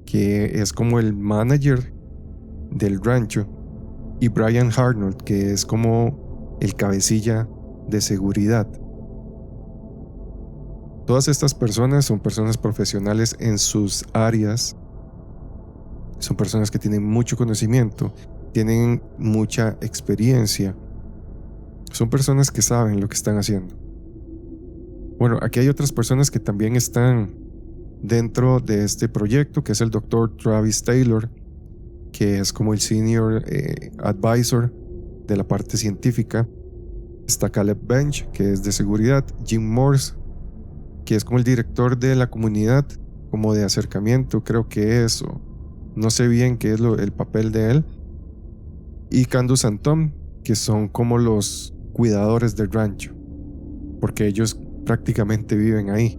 que es como el manager del rancho, y Brian Arnold, que es como el cabecilla de seguridad. Todas estas personas son personas profesionales en sus áreas, son personas que tienen mucho conocimiento, tienen mucha experiencia, son personas que saben lo que están haciendo. Bueno, aquí hay otras personas que también están dentro de este proyecto, que es el Dr. Travis Taylor, que es como el senior advisor de la parte científica. Está Caleb Bench, que es de seguridad. Jim Morse, que es como el director de la comunidad como de acercamiento, creo que es, o no sé bien qué es el papel de él, y Candace and Tom, que son como los cuidadores del rancho, porque ellos prácticamente viven ahí.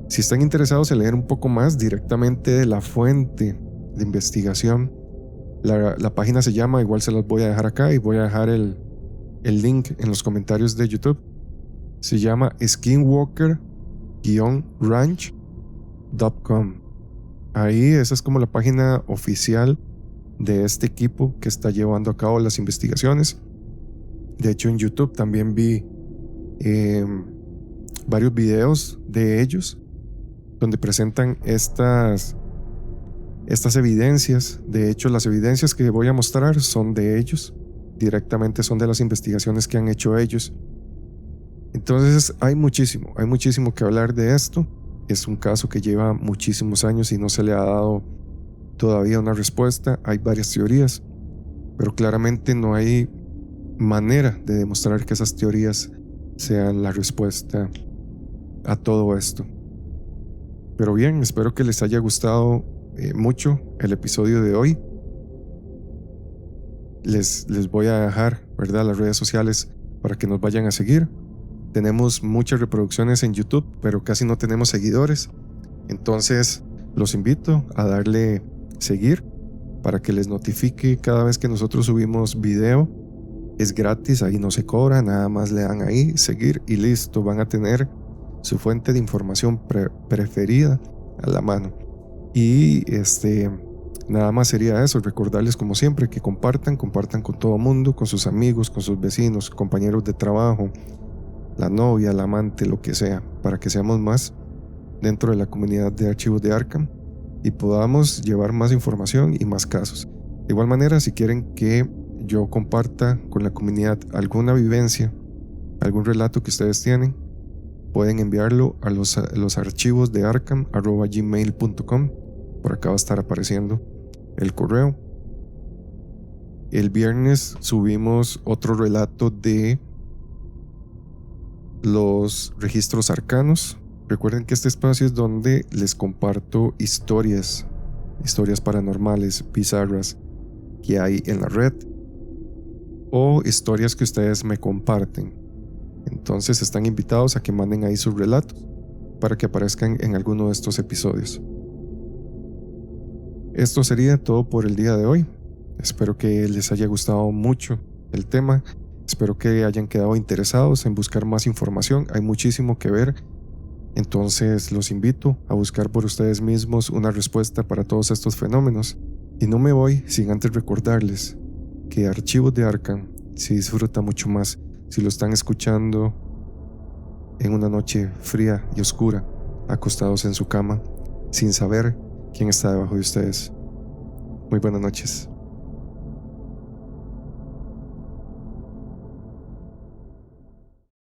Si están interesados en leer un poco más directamente de la fuente de investigación, la página se llama, igual se las voy a dejar acá y voy a dejar el link en los comentarios de YouTube. Se llama skinwalker-ranch.com. Ahí esa es como la página oficial de este equipo que está llevando a cabo las investigaciones. De hecho, en YouTube también vi varios videos de ellos donde presentan estas evidencias. De hecho, las evidencias que voy a mostrar son de ellos, directamente son de las investigaciones que han hecho ellos. Entonces hay muchísimo que hablar de esto. Es un caso que lleva muchísimos años y no se le ha dado todavía una respuesta. Hay varias teorías, pero claramente no hay manera de demostrar que esas teorías sean la respuesta a todo esto. Pero bien, espero que les haya gustado mucho el episodio de hoy. Les voy a dejar, ¿verdad?, las redes sociales para que nos vayan a seguir. Tenemos muchas reproducciones en YouTube, pero casi no tenemos seguidores. Entonces los invito a darle seguir para que les notifique cada vez que nosotros subimos video. Es gratis, ahí no se cobra, nada más le dan ahí seguir y listo, van a tener su fuente de información preferida a la mano. Y nada más sería eso, recordarles como siempre que compartan con todo el mundo, con sus amigos, con sus vecinos, compañeros de trabajo, la novia, el amante, lo que sea, para que seamos más dentro de la comunidad de archivos de Arkham y podamos llevar más información y más casos. De igual manera, si quieren que yo comparta con la comunidad alguna vivencia, algún relato que ustedes tienen, pueden enviarlo a los archivos de arkham@gmail.com. Por acá va a estar apareciendo el correo. El viernes subimos otro relato de los registros arcanos. Recuerden que este espacio es donde les comparto historias paranormales, bizarras que hay en la red o historias que ustedes me comparten. Entonces están invitados a que manden ahí sus relatos para que aparezcan en alguno de estos episodios. Esto sería todo por el día de hoy. Espero que les haya gustado mucho el tema. Espero que hayan quedado interesados en buscar más información. Hay muchísimo que ver. Entonces los invito a buscar por ustedes mismos una respuesta para todos estos fenómenos. Y no me voy sin antes recordarles que Archivos de Arkham se disfruta mucho más si lo están escuchando en una noche fría y oscura, acostados en su cama, sin saber quién está debajo de ustedes. Muy buenas noches.